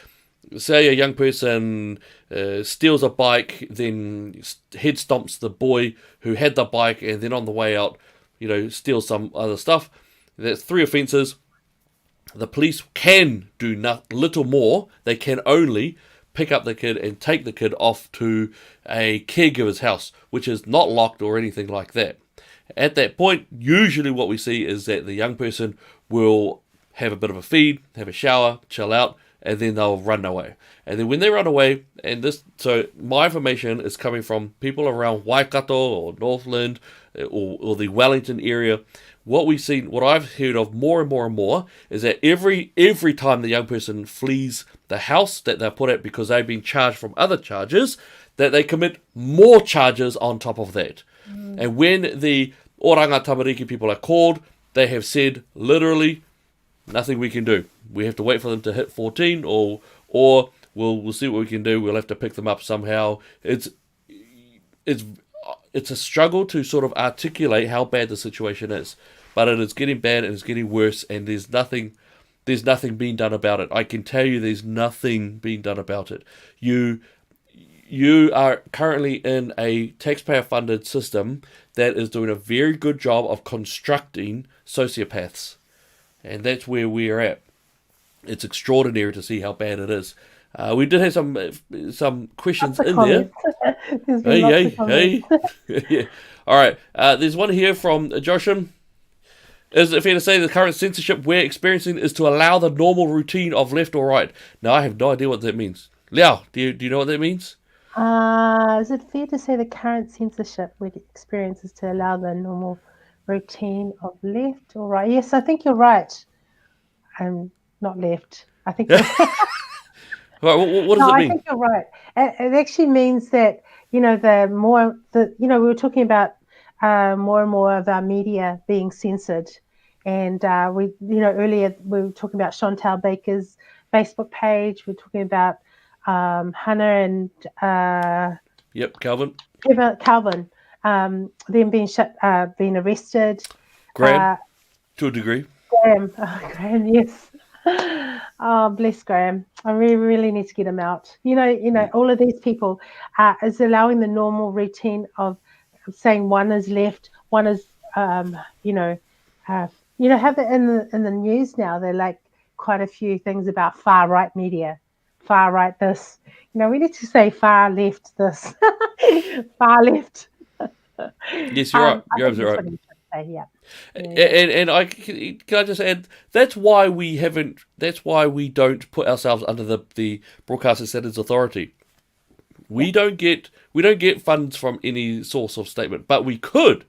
Speaker 1: say a young person steals a bike, then head stomps the boy who had the bike, and then on the way out, steals some other stuff. That's 3 offences. The police can do little more. They can only pick up the kid and take the kid off to a caregiver's house, which is not locked or anything like that. At that point, usually what we see is that the young person will have a bit of a feed, have a shower, chill out, and then they'll run away. And then when they run away, so my information is coming from people around Waikato or Northland or the Wellington area. What I've heard of more and more and more is that every time the young person flees the house that they're put at because they've been charged from other charges, that they commit more charges on top of that. And when the Oranga Tamariki people are called, they have said literally nothing we can do. We have to wait for them to hit 14, or we'll see what we can do. We'll have to pick them up somehow. It's a struggle to sort of articulate how bad the situation is, but it is getting bad and it's getting worse, and there's nothing being done about it. I can tell you, there's nothing being done about it. You are currently in a taxpayer-funded system that is doing a very good job of constructing sociopaths. And that's where we're at. It's extraordinary to see how bad it is. We did have some questions in there. Hey. Yeah. All right. There's one here from Josham. Is it fair to say the current censorship we're experiencing is to allow the normal routine of left or right? Now, I have no idea what that means. Liao, do you know what that means?
Speaker 2: Is it fair to say the current censorship we experience is to allow the normal routine of left or right? Yes, I think you're right. I'm not left. I think you're right.
Speaker 1: Right, what does it mean?
Speaker 2: I think you're right. It actually means that, we were talking about more and more of our media being censored. And earlier we were talking about Chantal Baker's Facebook page. We're talking about Hannah and
Speaker 1: Calvin.
Speaker 2: Calvin, them being arrested.
Speaker 1: Graham, to a degree.
Speaker 2: Graham, yes. Oh, bless Graham. I really, really need to get him out. All of these people is allowing the normal routine of saying one is left, one is, have it in the news now. They're like quite a few things about far right media, far right this. We need to say far left this, far left.
Speaker 1: Yes, you're right. You're absolutely right.
Speaker 2: Yeah.
Speaker 1: And can I just add, that's why we don't put ourselves under the Broadcasting Standards Authority. We don't get funds from any source of statement, but we could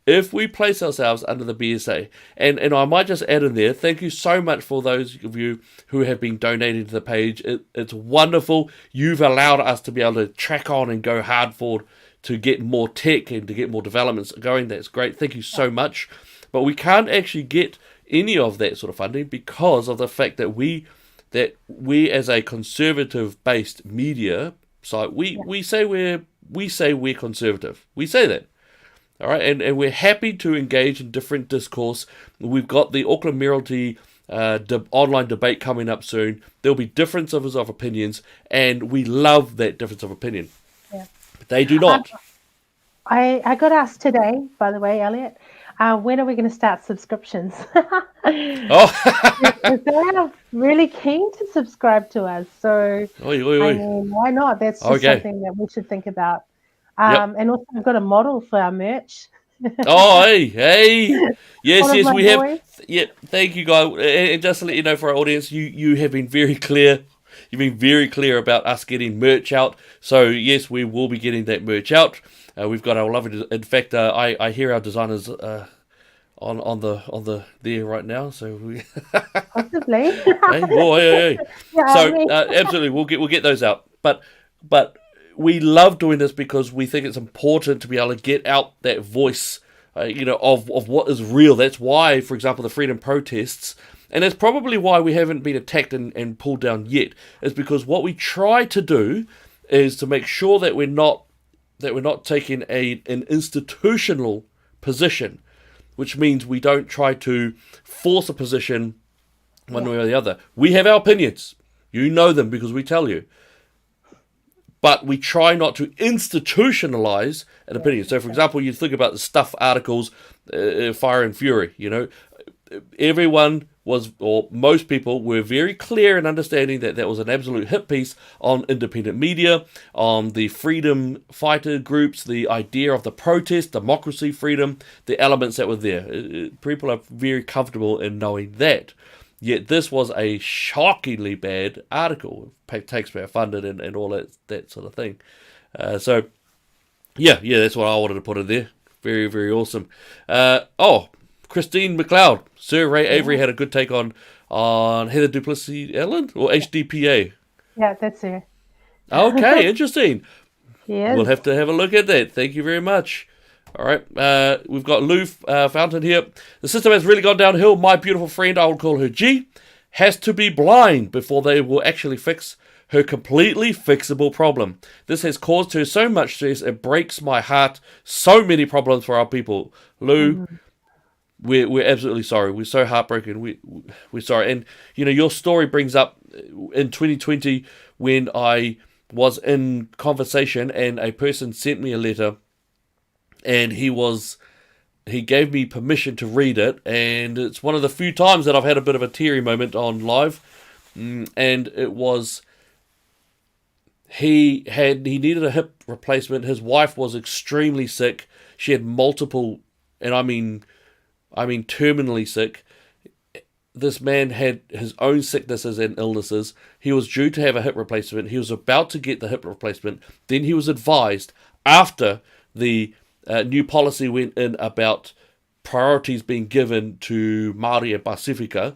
Speaker 1: if we place ourselves under the BSA. And I might just add in there, thank you so much for those of you who have been donating to the page. It's wonderful. You've allowed us to be able to track on and go hard forward to get more tech and to get more developments going. That's great. Thank you so much. But we can't actually get any of that sort of funding because of the fact that we as a conservative-based media site, we say we're conservative. We say that. All right, and we're happy to engage in different discourse. We've got the Auckland Mayoralty online debate coming up soon. There'll be differences of opinions, and we love that difference of opinion.
Speaker 2: Yeah.
Speaker 1: They do not.
Speaker 2: I got asked today, by the way, Elliot, when are we going to start subscriptions? They are really keen to subscribe to us. So, I mean, why not? That's just something that we should think about. And also, we've got a model for our merch.
Speaker 1: Hey. Yes, we have. Yeah, thank you, guys. And just to let you know for our audience, you have been very clear. You've been very clear about us getting merch out. So, yes, we will be getting that merch out. We've got our lovely. In fact, I hear our designers on the there right now. So we
Speaker 2: possibly.
Speaker 1: Hey. Yeah, so absolutely, we'll get those out. But we love doing this because we think it's important to be able to get out that voice of what is real. That's why, for example, the freedom protests, and that's probably why we haven't been attacked and pulled down yet, is because what we try to do is to make sure that we're not taking an institutional position, which means we don't try to force a position one way or the other. We have our opinions. You know them because we tell you. But we try not to institutionalize an opinion. So, for example, you think about the Stuff articles, Fire and Fury, everyone was, or most people were very clear in understanding that that was an absolute hit piece on independent media, on the freedom fighter groups, the idea of the protest, democracy, freedom, the elements that were there. People are very comfortable in knowing that. Yet this was a shockingly bad article, taxpayer funded and all that sort of thing. So, that's what I wanted to put in there. Very, very awesome. Christine McLeod. Sir Ray Avery had a good take on Heather Duplessis Ellen or HDPA.
Speaker 2: Yeah, that's her.
Speaker 1: Okay, interesting.
Speaker 2: Yes.
Speaker 1: We'll have to have a look at that. Thank you very much. All right, we've got Lou Fountain here. The system has really gone downhill. My beautiful friend, I will call her G, has to be blind before they will actually fix her completely fixable problem. This has caused her so much stress, it breaks my heart. So many problems for our people. Lou, we're absolutely sorry. We're so heartbroken. We're sorry. And, your story brings up in 2020 when I was in conversation and a person sent me a letter. And he gave me permission to read it, and it's one of the few times that I've had a bit of a teary moment on live. And it was, he needed a hip replacement. His wife was extremely sick. She had multiple, and I mean terminally sick. This man had his own sicknesses and illnesses. He was due to have a hip replacement. He was about to get the hip replacement. Then he was advised, after the new policy went in about priorities being given to Māori and Pasifika,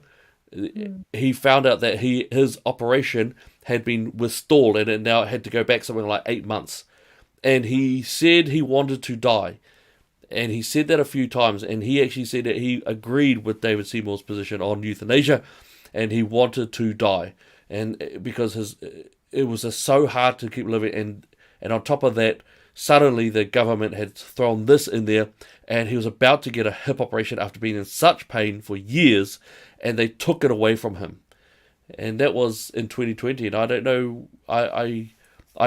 Speaker 1: he found out that his operation had been withstalled and it now had to go back something like 8 months. And he said he wanted to die. And he said that a few times. And he actually said that he agreed with David Seymour's position on euthanasia. And he wanted to die. And because it was just so hard to keep living. And on top of that, suddenly the government had thrown this in there, and he was about to get a hip operation after being in such pain for years, and they took it away from him. And that was in 2020, and I don't know, I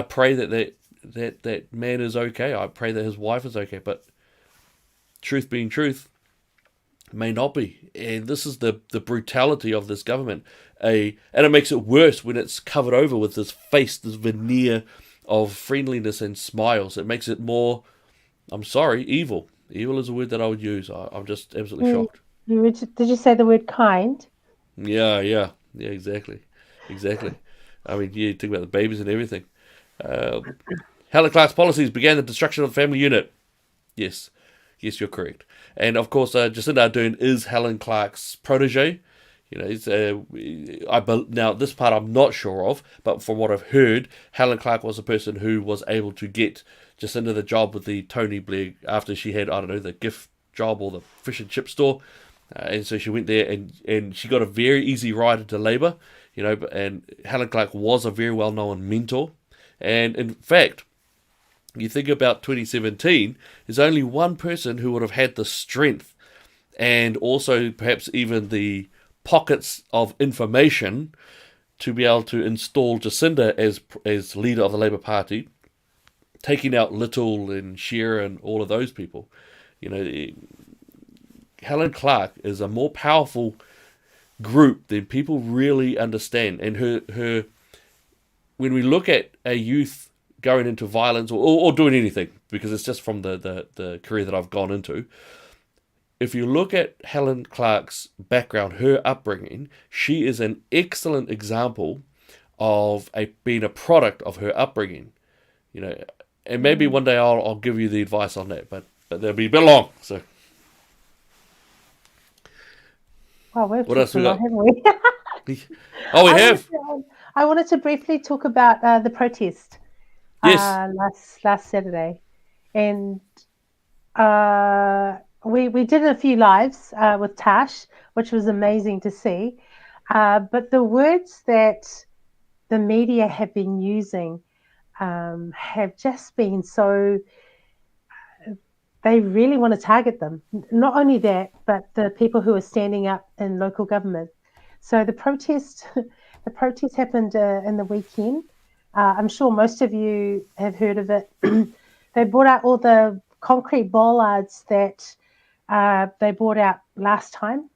Speaker 1: pray that man is okay. I pray that his wife is okay, but truth being truth, may not be. And this is the brutality of this government. And it makes it worse when it's covered over with this face, this veneer of friendliness and smiles. It makes it more, I'm sorry, evil. Evil is a word that I would use. I'm just absolutely shocked.
Speaker 2: Did you say the word kind?
Speaker 1: Yeah, exactly. I mean, you think about the babies and everything. Helen Clark's policies began the destruction of the family unit. Yes, you're correct. And of course, Jacinda Ardern is Helen Clark's protege. Now this part I'm not sure of, but from what I've heard, Helen Clark was a person who was able to get Jacinda the job with the Tony Blair after she had, the gift job or the fish and chip store, and so she went there and she got a very easy ride into Labour, and Helen Clark was a very well known mentor, and in fact, you think about 2017, there's only one person who would have had the strength and also perhaps even the pockets of information to be able to install Jacinda as leader of the Labour Party, taking out Little and Shearer and all of those people. Helen Clark is a more powerful group than people really understand. And her when we look at a youth going into violence or doing anything, because it's just from the career that I've gone into, if you look at Helen Clark's background, her upbringing, she is an excellent example of being a product of her upbringing. And maybe one day I'll give you the advice on that, but that'll be a bit long. So,
Speaker 2: what else we got? Haven't we?
Speaker 1: We have.
Speaker 2: I wanted to briefly talk about the protest.
Speaker 1: Yes.
Speaker 2: Last Saturday, and we did a few lives with Tash, which was amazing to see. But the words that the media have been using have just been so, they really want to target them. Not only that, but the people who are standing up in local government. So the protest, the protest happened in the weekend. I'm sure most of you have heard of it. They brought out all the concrete bollards that they brought out last time.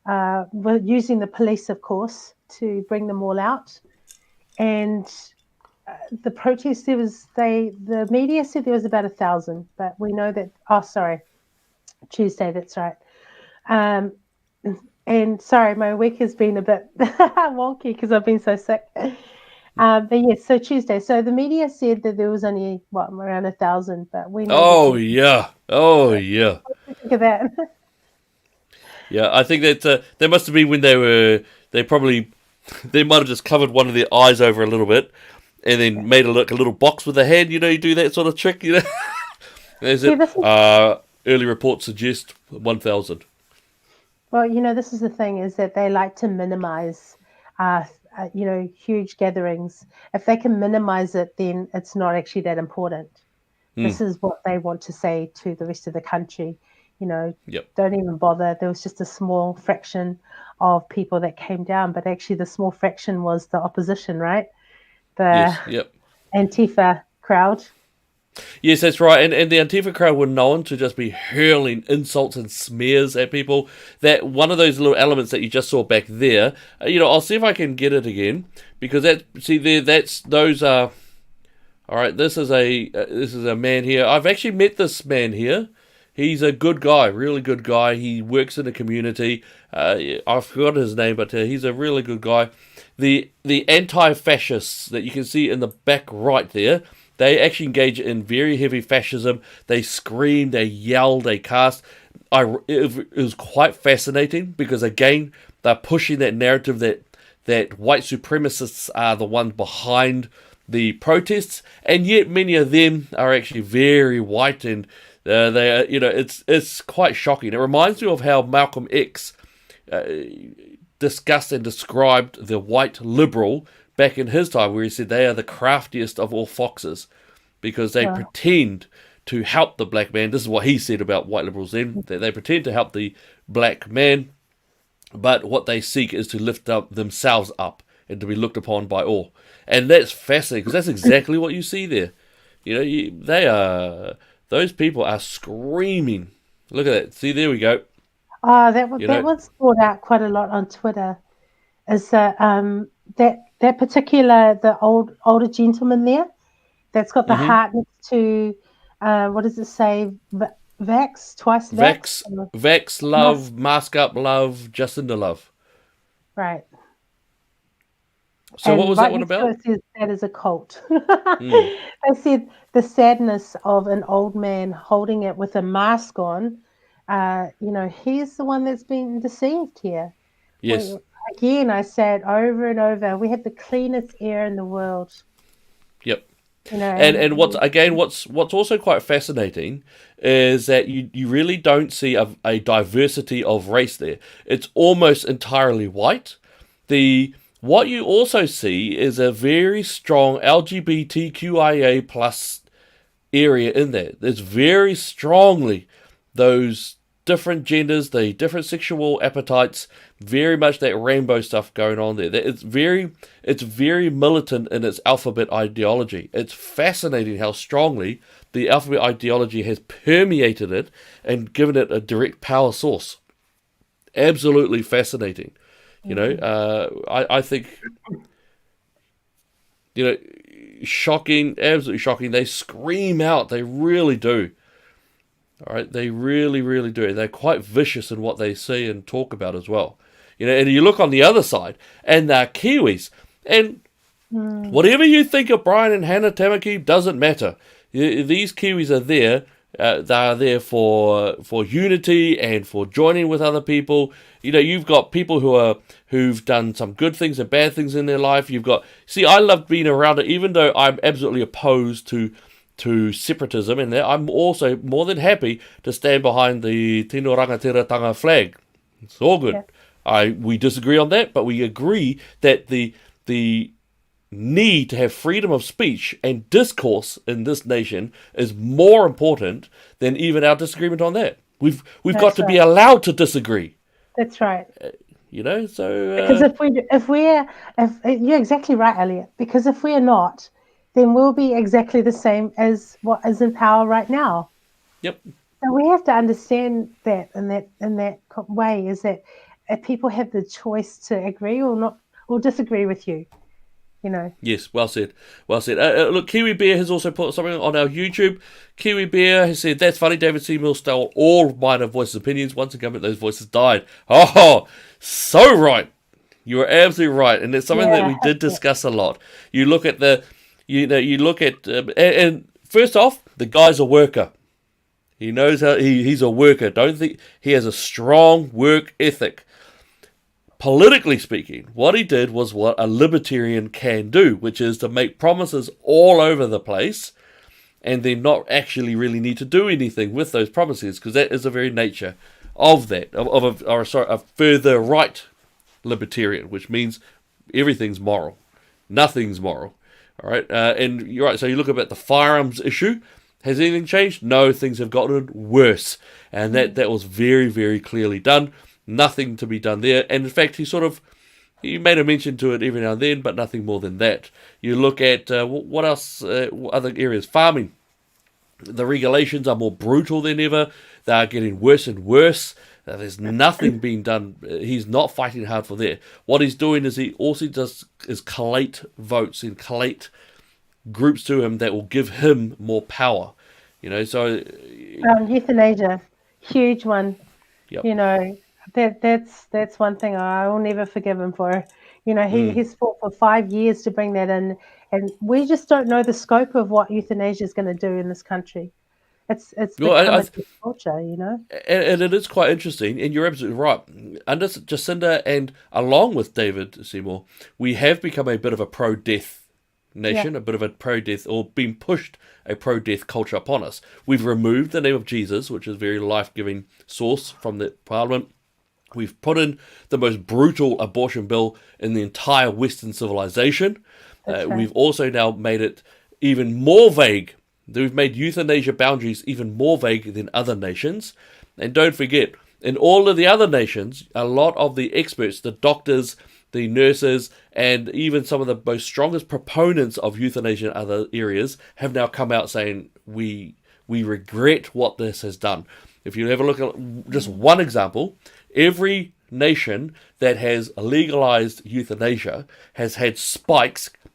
Speaker 2: We're using the police, of course, to bring them all out. And the protest, the media said there was about 1,000, but we know that, Tuesday, that's right. And sorry, my week has been a bit wonky because I've been so sick. But yes, so Tuesday. So the media said that there was only, around 1,000, but we know
Speaker 1: Oh
Speaker 2: that.
Speaker 1: yeah, oh yeah,
Speaker 2: Think of that.
Speaker 1: yeah. I think that must have been when they probably they might have just covered one of their eyes over a little bit, and then made it look a little box with a hand. You know, you do that sort of trick. You know, is
Speaker 2: See,
Speaker 1: it?
Speaker 2: this is,
Speaker 1: Early reports suggest 1,000.
Speaker 2: well, this is the thing, is that they like to minimize, huge gatherings. If they can minimize it, then it's not actually that important. This is what they want to say to the rest of the country.
Speaker 1: Yep.
Speaker 2: Don't even bother. There was just a small fraction of people that came down, but actually the small fraction was the opposition, right? The
Speaker 1: Yes. Yep.
Speaker 2: Antifa crowd.
Speaker 1: Yes, that's right. And the Antifa crowd were known to just be hurling insults and smears at people. That one of those little elements that you just saw back there. I'll see if I can get it again, because those are. All right, this is a man here. I've actually met this man here. He's a good guy, really good guy. He works in the community. I forgot his name, but he's a really good guy. The anti-fascists that you can see in the back right there, they actually engage in very heavy fascism. They scream, they yell, they cast. It was quite fascinating because, again, they're pushing that narrative that white supremacists are the ones behind the protests, and yet many of them are actually very white, and they are, it's quite shocking. It reminds me of how Malcolm X discussed and described the white liberal back in his time, where he said they are the craftiest of all foxes because they pretend to help the black man. This is what he said about white liberals then, that they pretend to help the black man, but what they seek is to lift up themselves up and to be looked upon by all. And that's fascinating, because that's exactly what you see there. Those people are screaming. Look at that. See, there we go.
Speaker 2: Oh, that was brought out quite a lot on Twitter. Is that particular, the older gentleman there that's got the heart next to, what does it say? Vax, twice Vax?
Speaker 1: Vax, love, mask up, love, Jacinda love.
Speaker 2: Right.
Speaker 1: So
Speaker 2: and
Speaker 1: what was that one about?
Speaker 2: It says that is a cult. They said the sadness of an old man holding it with a mask on. He's the one that's been deceived here.
Speaker 1: Yes.
Speaker 2: Again, I said over and over, we have the cleanest air in the world.
Speaker 1: Yep. And what's also quite fascinating is that you really don't see a diversity of race there. It's almost entirely white. What you also see is a very strong LGBTQIA plus area in there. There's very strongly those different genders, the different sexual appetites, very much that rainbow stuff going on there. It's very militant in its alphabet ideology. It's fascinating how strongly the alphabet ideology has permeated it and given it a direct power source. Absolutely fascinating. I think, shocking, absolutely shocking. They scream out. They really do. All right, they really, really do. They're quite vicious in what they say and talk about as well. And you look on the other side, and they're Kiwis. And whatever you think of Brian and Hannah Tamaki doesn't matter. These Kiwis are there. They are there for unity and for joining with other people. You've got people who've done some good things and bad things in their life. I love being around it, even though I'm absolutely opposed to to separatism, and that I'm also more than happy to stand behind the Tino Rangatiratanga flag. It's all good. We disagree on that, but we agree that the need to have freedom of speech and discourse in this nation is more important than even our disagreement on that. We've got to be allowed to disagree.
Speaker 2: That's right.
Speaker 1: So
Speaker 2: because if you're exactly right, Elliot. Because if we're not, then we'll be exactly the same as what is in power right now.
Speaker 1: Yep.
Speaker 2: So we have to understand that in that way is that people have the choice to agree or not or disagree with you.
Speaker 1: Yes, well said. Well said. Look, Kiwi Bear has also put something on our YouTube. Kiwi Bear has said, "That's funny. David Seymour stole all minor voices' opinions. Once the government, those voices died." Oh, so right. You are absolutely right, and it's something that we did discuss a lot. You look at and first off, the guy's a worker. He knows how he's a worker. Don't think he has a strong work ethic. Politically speaking, what he did was what a libertarian can do, which is to make promises all over the place and then not actually really need to do anything with those promises, because that is the very nature of that, a further right libertarian, which means everything's moral. Nothing's moral. All right, and you're right, so you look at the firearms issue. Has anything changed? No, things have gotten worse, and that was very, very clearly done. Nothing to be done there, and in fact he made a mention to it every now and then, but nothing more than that. You look at what else, other areas, farming. The regulations are more brutal than ever. They are getting worse and worse. There's nothing being done. He's not fighting hard for that. What he's doing is he also does is collate votes and collate groups to him that will give him more power. So
Speaker 2: euthanasia, huge one.
Speaker 1: Yep.
Speaker 2: That's one thing I will never forgive him for. He's fought for 5 years to bring that in, and we just don't know the scope of what euthanasia is going to do in this country. It's become a culture,
Speaker 1: And it is quite interesting, and you're absolutely right. Under Jacinda and along with David Seymour, we have become a bit of a pro-death nation, a bit of a pro-death, or been pushed a pro-death culture upon us. We've removed the name of Jesus, which is a very life-giving source, from the parliament. We've put in the most brutal abortion bill in the entire Western civilization.
Speaker 2: Right.
Speaker 1: We've also now made it even more vague. We've made euthanasia boundaries even more vague than other nations. And don't forget, in all of the other nations, a lot of the experts, the doctors, the nurses, and even some of the most strongest proponents of euthanasia in other areas have now come out saying, we regret what this has done. If you have a look at just one example, every nation that has legalized euthanasia has had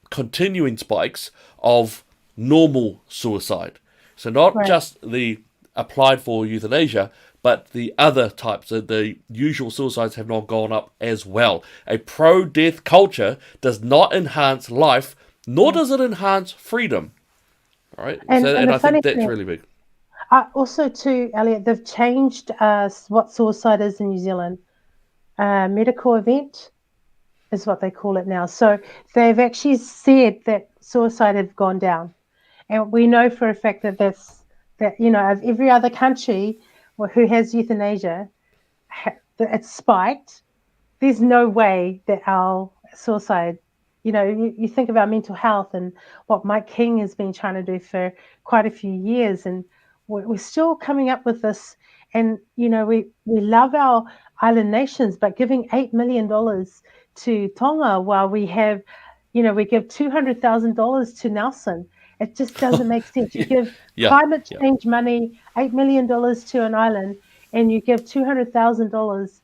Speaker 1: continuing spikes of normal suicide. So not just the applied for euthanasia, but the other types, the usual suicides have not gone up as well. A pro-death culture does not enhance life, nor does it enhance freedom. All right, and I think that's really big.
Speaker 2: Also, too, Elliot, they've changed what suicide is in New Zealand. Medical event is what they call it now. So they've actually said that suicide have gone down, and we know for a fact that of every other country who has euthanasia, it's spiked. There's no way that our suicide. You think about mental health and what Mike King has been trying to do for quite a few years, and we're still coming up with this. And we love our island nations, but giving $8 million to Tonga while we have, we give $200,000 to Nelson. It just doesn't make sense. You give climate change money, $8 million to an island, and you give $200,000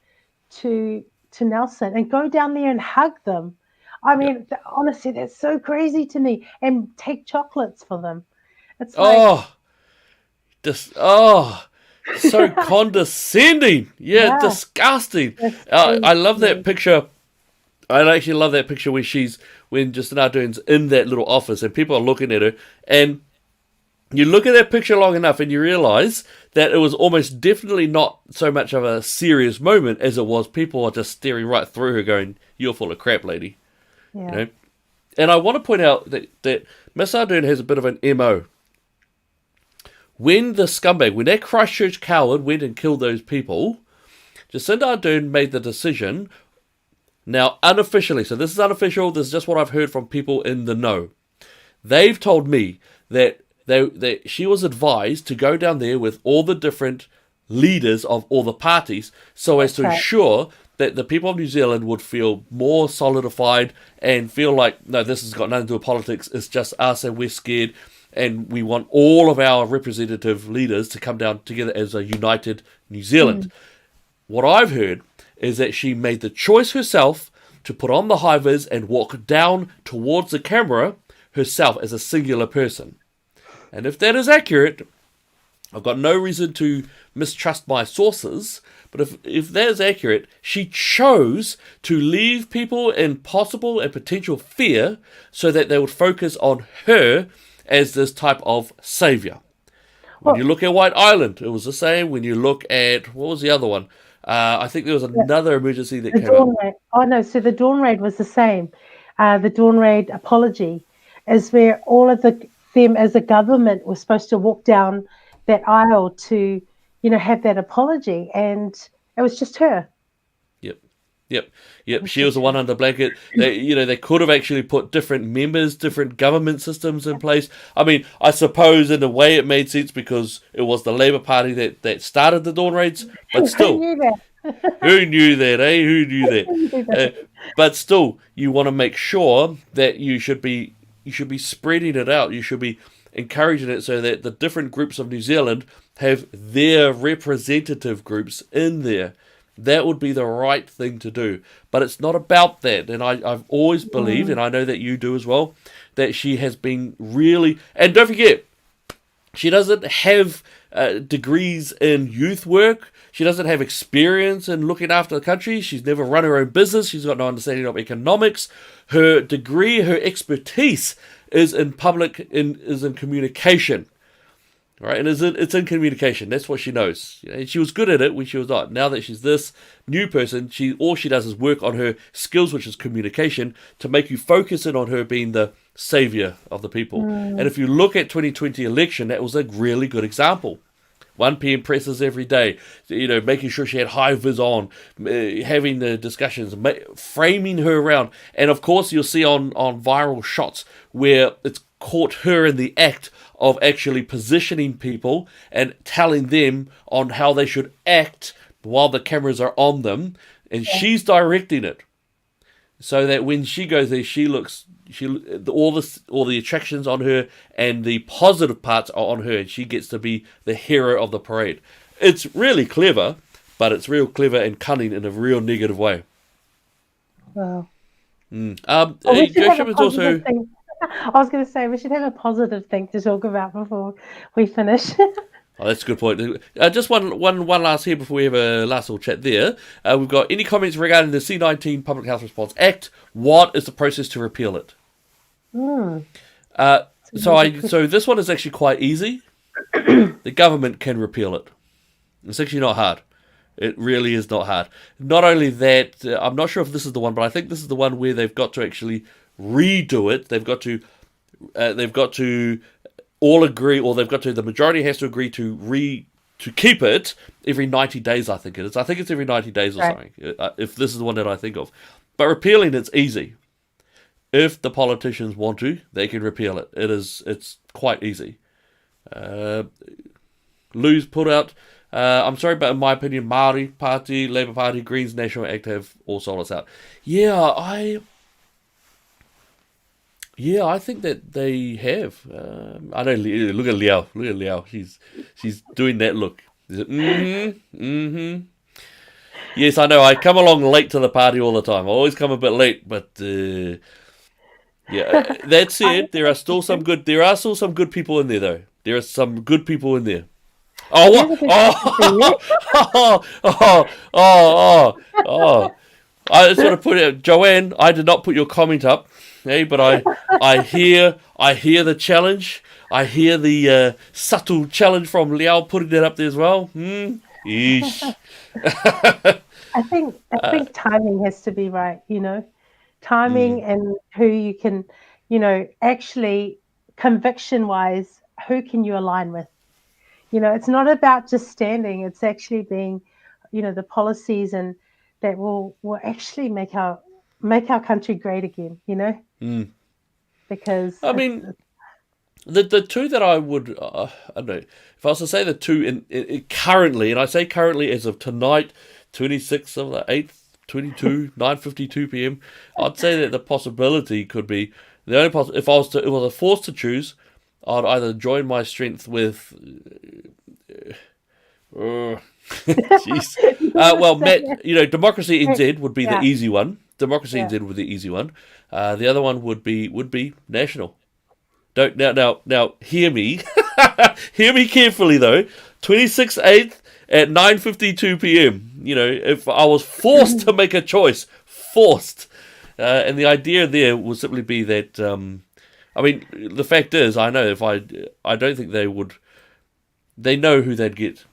Speaker 2: to Nelson, and go down there and hug them. I mean, honestly, that's so crazy to me. And take chocolates for them. It's like,
Speaker 1: so condescending. Yeah, disgusting. I love that picture. I actually love that picture when Jacinda Ardern's in that little office and people are looking at her, and you look at that picture long enough and you realise that it was almost definitely not so much of a serious moment as it was people are just staring right through her going, "You're full of crap, lady." And I want to point out that Miss Ardern has a bit of an MO. when that Christchurch coward went and killed those people, Jacinda Ardern made the decision, now unofficially, so this is unofficial, this is just what I've heard from people in the know. They've told me that she was advised to go down there with all the different leaders of all the parties so as to ensure that the people of New Zealand would feel more solidified and feel like, no, this has got nothing to do with politics, it's just us and we're scared and we want all of our representative leaders to come down together as a united New Zealand. What I've heard is that she made the choice herself to put on the high-vis and walk down towards the camera herself as a singular person. And if that is accurate, I've got no reason to mistrust my sources, but if that is accurate, she chose to leave people in possible and potential fear so that they would focus on her as this type of saviour. When you look at White Island, it was the same. When you look at, what was the other one? I think there was another emergency that came up.
Speaker 2: Raid. Oh, no, so the Dawn Raid was the same. The Dawn Raid apology is where all of them as a government were supposed to walk down that aisle to, have that apology. And it was just her.
Speaker 1: Yep. She was the one under blanket. They could have actually put different members, different government systems in place. I mean, I suppose in a way it made sense because it was the Labour Party that started the Dawn Raids. But still,
Speaker 2: Who knew that?
Speaker 1: who knew that, eh? Who knew that? But still, you want to make sure that you should be spreading it out. You should be encouraging it so that the different groups of New Zealand have their representative groups in there. That would be the right thing to do. But it's not about that. And I've always believed, and I know that you do as well, that she has been really... And don't forget, she doesn't have degrees in youth work. She doesn't have experience in looking after the country. She's never run her own business. She's got no understanding of economics. Her degree, her expertise is in communication. Right, and it's in communication. That's what she knows. She was good at it when she was not. Now that she's this new person, all she does is work on her skills, which is communication, to make you focus in on her being the saviour of the people. And if you look at 2020 election, that was a really good example. 1 p.m. presses every day, making sure she had high vis on, having the discussions, framing her around. And of course, you'll see on viral shots where it's caught her in the act of actually positioning people and telling them on how they should act while the cameras are on them, and she's directing it, so that when she goes there, all the attractions on her and the positive parts are on her, and she gets to be the hero of the parade. It's really clever, but it's real clever and cunning in a real negative way.
Speaker 2: Wow.
Speaker 1: Joshua is also.
Speaker 2: I was going to say we should have a positive thing to talk about before we finish.
Speaker 1: Oh, that's a good point. Just one last here before we have a last little chat there. We've got any comments regarding the C-19 Public Health Response Act? What is the process to repeal it? So this one is actually quite easy. The government can repeal it. It's actually not hard. It really is not hard. Not only that, I'm not sure if this is the one, but I think this is the one where they've got to actually redo it. They've got to all agree, or the majority has to agree to keep it every 90 days, I think it is. I think it's every 90 days or something, if this is the one that I think of. But repealing it's easy. If the politicians want to, they can repeal it. It's quite easy. Lou's put out, I'm sorry, but in my opinion, Māori Party, Labour Party, Greens, National Act have all sold us out. Yeah, I think that they have. I know. Look at Liao. She's doing that look. Yes, I know. I come along late to the party all the time. I always come a bit late, but yeah. That said, there are still some good people in there, though. There are some good people in there. Oh, what? I just want to put it, Joanne. I did not put your comment up. Hey, but I hear the challenge. I hear the subtle challenge from Liao putting that up there as well. Yeesh.
Speaker 2: I think timing has to be right. Timing and who you can, actually conviction wise, who can you align with? It's not about just standing. It's actually being, the policies and that will actually make our country great again.
Speaker 1: Mm.
Speaker 2: Because
Speaker 1: I mean, the two that I would, I don't know, if I was to say the two in currently, and I say currently as of tonight, 26th of the 8th, 9:52 p.m., I'd say that the possibility could be, the only if I was forced to choose, I'd either join my strength with, jeez, well, Democracy NZ would be the
Speaker 2: yeah,
Speaker 1: easy one. Democracy
Speaker 2: yeah.
Speaker 1: NZ would be the easy one. The other one would be National. Don't now hear me. Hear me carefully though. 26/8 at 9:52 p.m. If I was forced to make a choice, and the idea there will simply be that. I mean, the fact is, I know I don't think they would. They know who they'd get.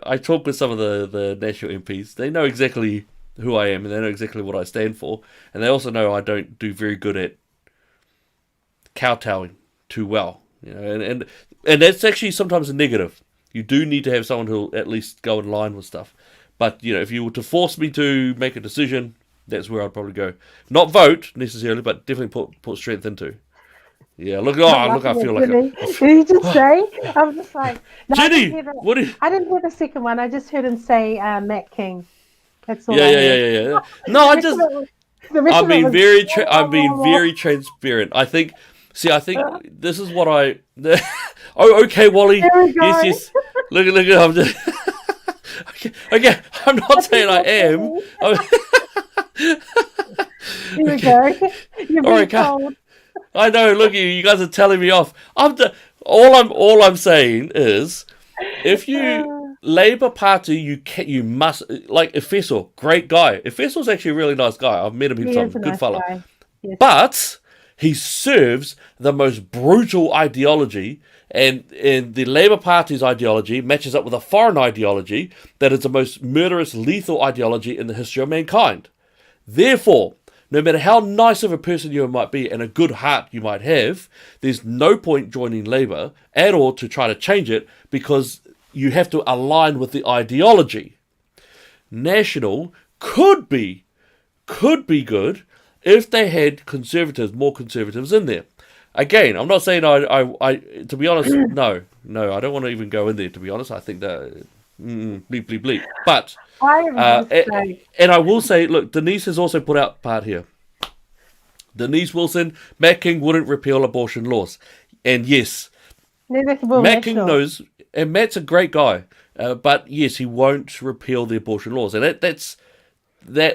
Speaker 1: I talk with some of the national MPs. They know exactly who I am, and they know exactly what I stand for, and they also know I don't do very good at kowtowing too well, and that's actually sometimes a negative. You do need to have someone who'll at least go in line with stuff. But if you were to force me to make a decision, that's where I'd probably go. Not vote necessarily, but definitely put strength into. Yeah, look, I feel like
Speaker 2: Jenny. Did he just say? I'm just like, no,
Speaker 1: Jenny. What?
Speaker 2: I didn't hear the second one. I just heard him say Matt King. That's all.
Speaker 1: Yeah. No, I'm being very transparent. I think this is what I. Oh, okay, Wally. Yes. Look, I'm just. Okay, I'm not saying I am.
Speaker 2: Here we go. You're being told.
Speaker 1: I know. Look, you guys are telling me off. All I'm saying is, if you Labour Party, you must like Efeso, great guy. Efeso's actually a really nice guy. I've met him himself, good fella. Yes. But he serves the most brutal ideology, and the Labour Party's ideology matches up with a foreign ideology that is the most murderous, lethal ideology in the history of mankind. Therefore, no matter how nice of a person you might be and a good heart you might have, there's no point joining Labour at all to try to change it, because you have to align with the ideology. National could be good if they had more conservatives in there. Again, I'm not saying I to be honest, no, I don't want to even go in there, to be honest. I think that bleep. But and I will say, look, Denise has also put out part here. Denise Wilson, Matt King wouldn't repeal abortion laws. And yes, Matt King knows, and Matt's a great guy, but yes, he won't repeal the abortion laws. And that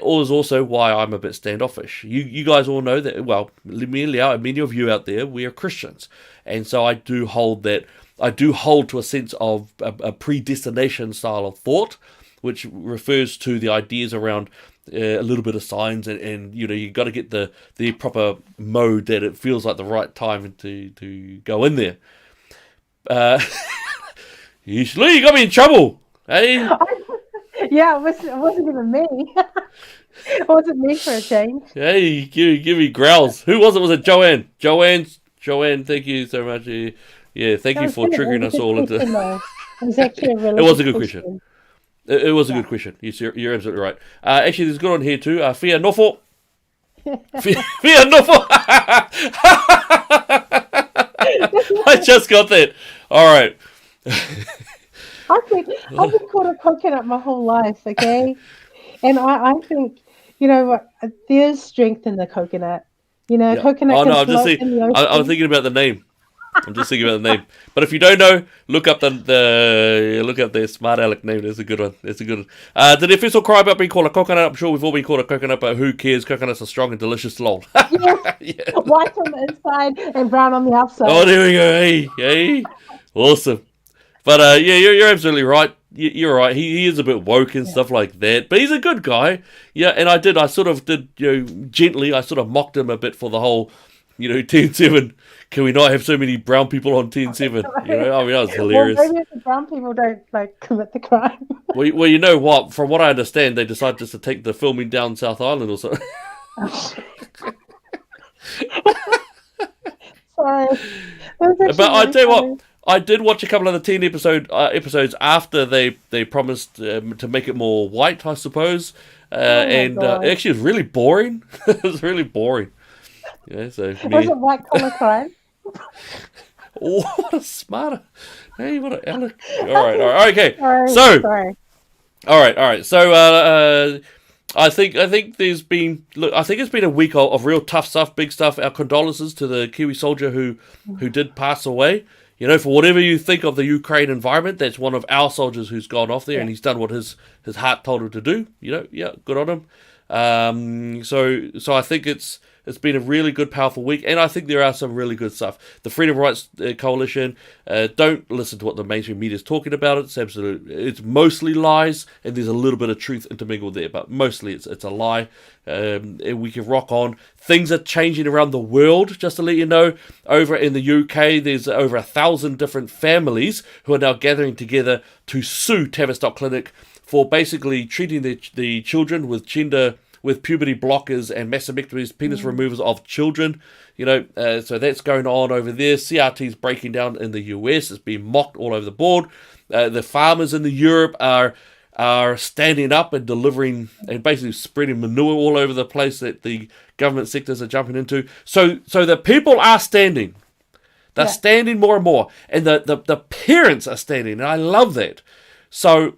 Speaker 1: is also why I'm a bit standoffish. You guys all know that, well, me and Liao and many of you out there, we are Christians. And so I do hold to a sense of a predestination style of thought, which refers to the ideas around a little bit of signs, and you got to get the proper mode that it feels like the right time to go in there. Usually you got me in trouble, hey?
Speaker 2: Yeah, it wasn't even me. It wasn't me for a change.
Speaker 1: Hey, give me growls. Who was it? Was it Joanne? Joanne, thank you so much. Yeah, thank you for triggering us all into.
Speaker 2: It was actually a really.
Speaker 1: It was a good question. It was a good question. You're absolutely right. Actually, there's good on here too. Fia Nofo. Fia Nofo. I just got that. All right.
Speaker 2: I've been called a coconut my whole life, okay? And I think, what, there's strength in the coconut. Coconut.
Speaker 1: Oh no, I'm thinking about the name. I'm just thinking about the name. But if you don't know, look up the smart aleck name. That's a good one. Did the official cry about being called a coconut? I'm sure we've all been called a coconut, but who cares? Coconuts are strong and delicious. Lol.
Speaker 2: Yes. White on the inside and brown on the outside.
Speaker 1: Oh, there we go. Hey. Awesome. But you're absolutely right. You're right. He is a bit woke and stuff like that, but he's a good guy. Yeah, and I sort of did, gently. I sort of mocked him a bit for the whole, 10-7. Can we not have so many brown people on 10-7? I mean, that was hilarious.
Speaker 2: Well, maybe the brown people don't commit the crime.
Speaker 1: Well, you know what? From what I understand, they decided just to take the filming down South Island or something.
Speaker 2: Sorry.
Speaker 1: But I tell you what, I did watch a couple of the teen episodes after they promised to make it more white, I suppose.
Speaker 2: Oh my
Speaker 1: And
Speaker 2: God.
Speaker 1: actually, it was really boring. It was really boring. Yeah, so
Speaker 2: Was
Speaker 1: me.
Speaker 2: it white collar crime?
Speaker 1: Oh, what a smarter. Hey, what a. All right. Okay.
Speaker 2: Sorry,
Speaker 1: So,
Speaker 2: sorry.
Speaker 1: all right. So, I think there's been. Look, I think it's been a week of real tough stuff, big stuff. Our condolences to the Kiwi soldier who did pass away. You know, for whatever you think of the Ukraine environment, that's one of our soldiers who's gone off there,
Speaker 2: Yeah.
Speaker 1: and he's done what his heart told him to do. You know, yeah, good on him. So I think it's been a really good, powerful week, and I think there are some really good stuff. The Freedom Rights Coalition, don't listen to what the mainstream media is talking about. It's mostly lies, and there's a little bit of truth intermingled there, but mostly it's a lie. And we can rock on. Things are changing around the world. Just to let you know, over in the UK, there's over 1,000 different families who are now gathering together to sue Tavistock Clinic for basically treating the children with puberty blockers and mastectomies, penis removals of children. You know, so that's going on over there. CRT's breaking down in the US. It's being mocked all over the board. The farmers in the Europe are standing up and delivering and basically spreading manure all over the place that the government sectors are jumping into. So the people are standing. They're standing more and more. And the parents are standing. And I love that. So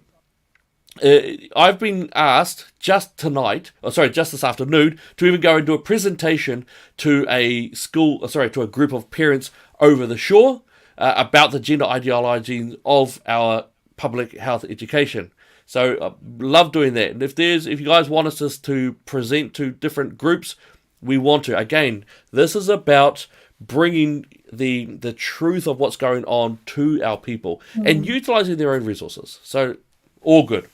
Speaker 1: I've been asked just this afternoon, to even go and do a presentation to to a group of parents over the shore about the gender ideology of our public health education. So love doing that. And if you guys want us to present to different groups, we want to. Again, this is about bringing the truth of what's going on to our people and utilizing their own resources. So all good.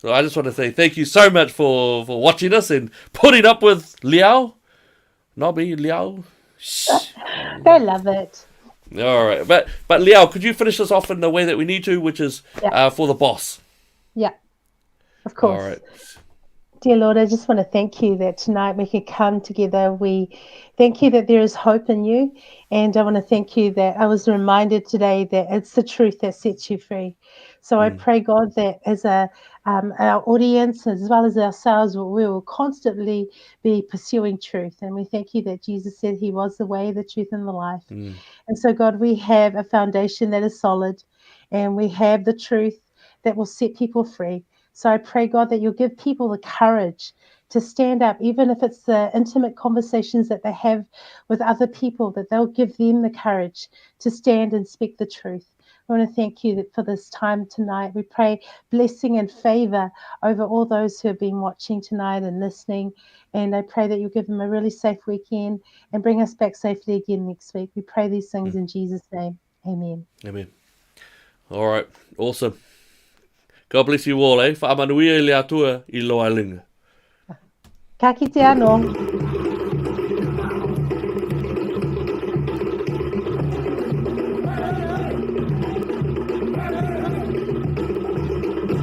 Speaker 1: So I just want to say thank you so much for watching us and putting up with Liao. Nobby, Liao.
Speaker 2: They love it.
Speaker 1: All right. But Liao, could you finish us off in the way that we need to, which is for the boss?
Speaker 2: Yeah, of course.
Speaker 1: All right.
Speaker 2: Dear Lord, I just want to thank you that tonight we could come together. We thank you that there is hope in you. And I want to thank you that I was reminded today that it's the truth that sets you free. So I pray, God, that as our audience, as well as ourselves, we will constantly be pursuing truth. And we thank you that Jesus said he was the way, the truth, and the life. And so, God, we have a foundation that is solid, and we have the truth that will set people free. So I pray, God, that you'll give people the courage to stand up, even if it's the intimate conversations that they have with other people, that they'll give them the courage to stand and speak the truth. I want to thank you for this time tonight. We pray blessing and favor over all those who have been watching tonight and listening. And I pray that you'll give them a really safe weekend and bring us back safely again next week. We pray these things in Jesus' name. Amen.
Speaker 1: Amen. All right. Awesome. God bless you all, eh? Whaamanuia i le atua i loa linga.
Speaker 2: Ka kite anō.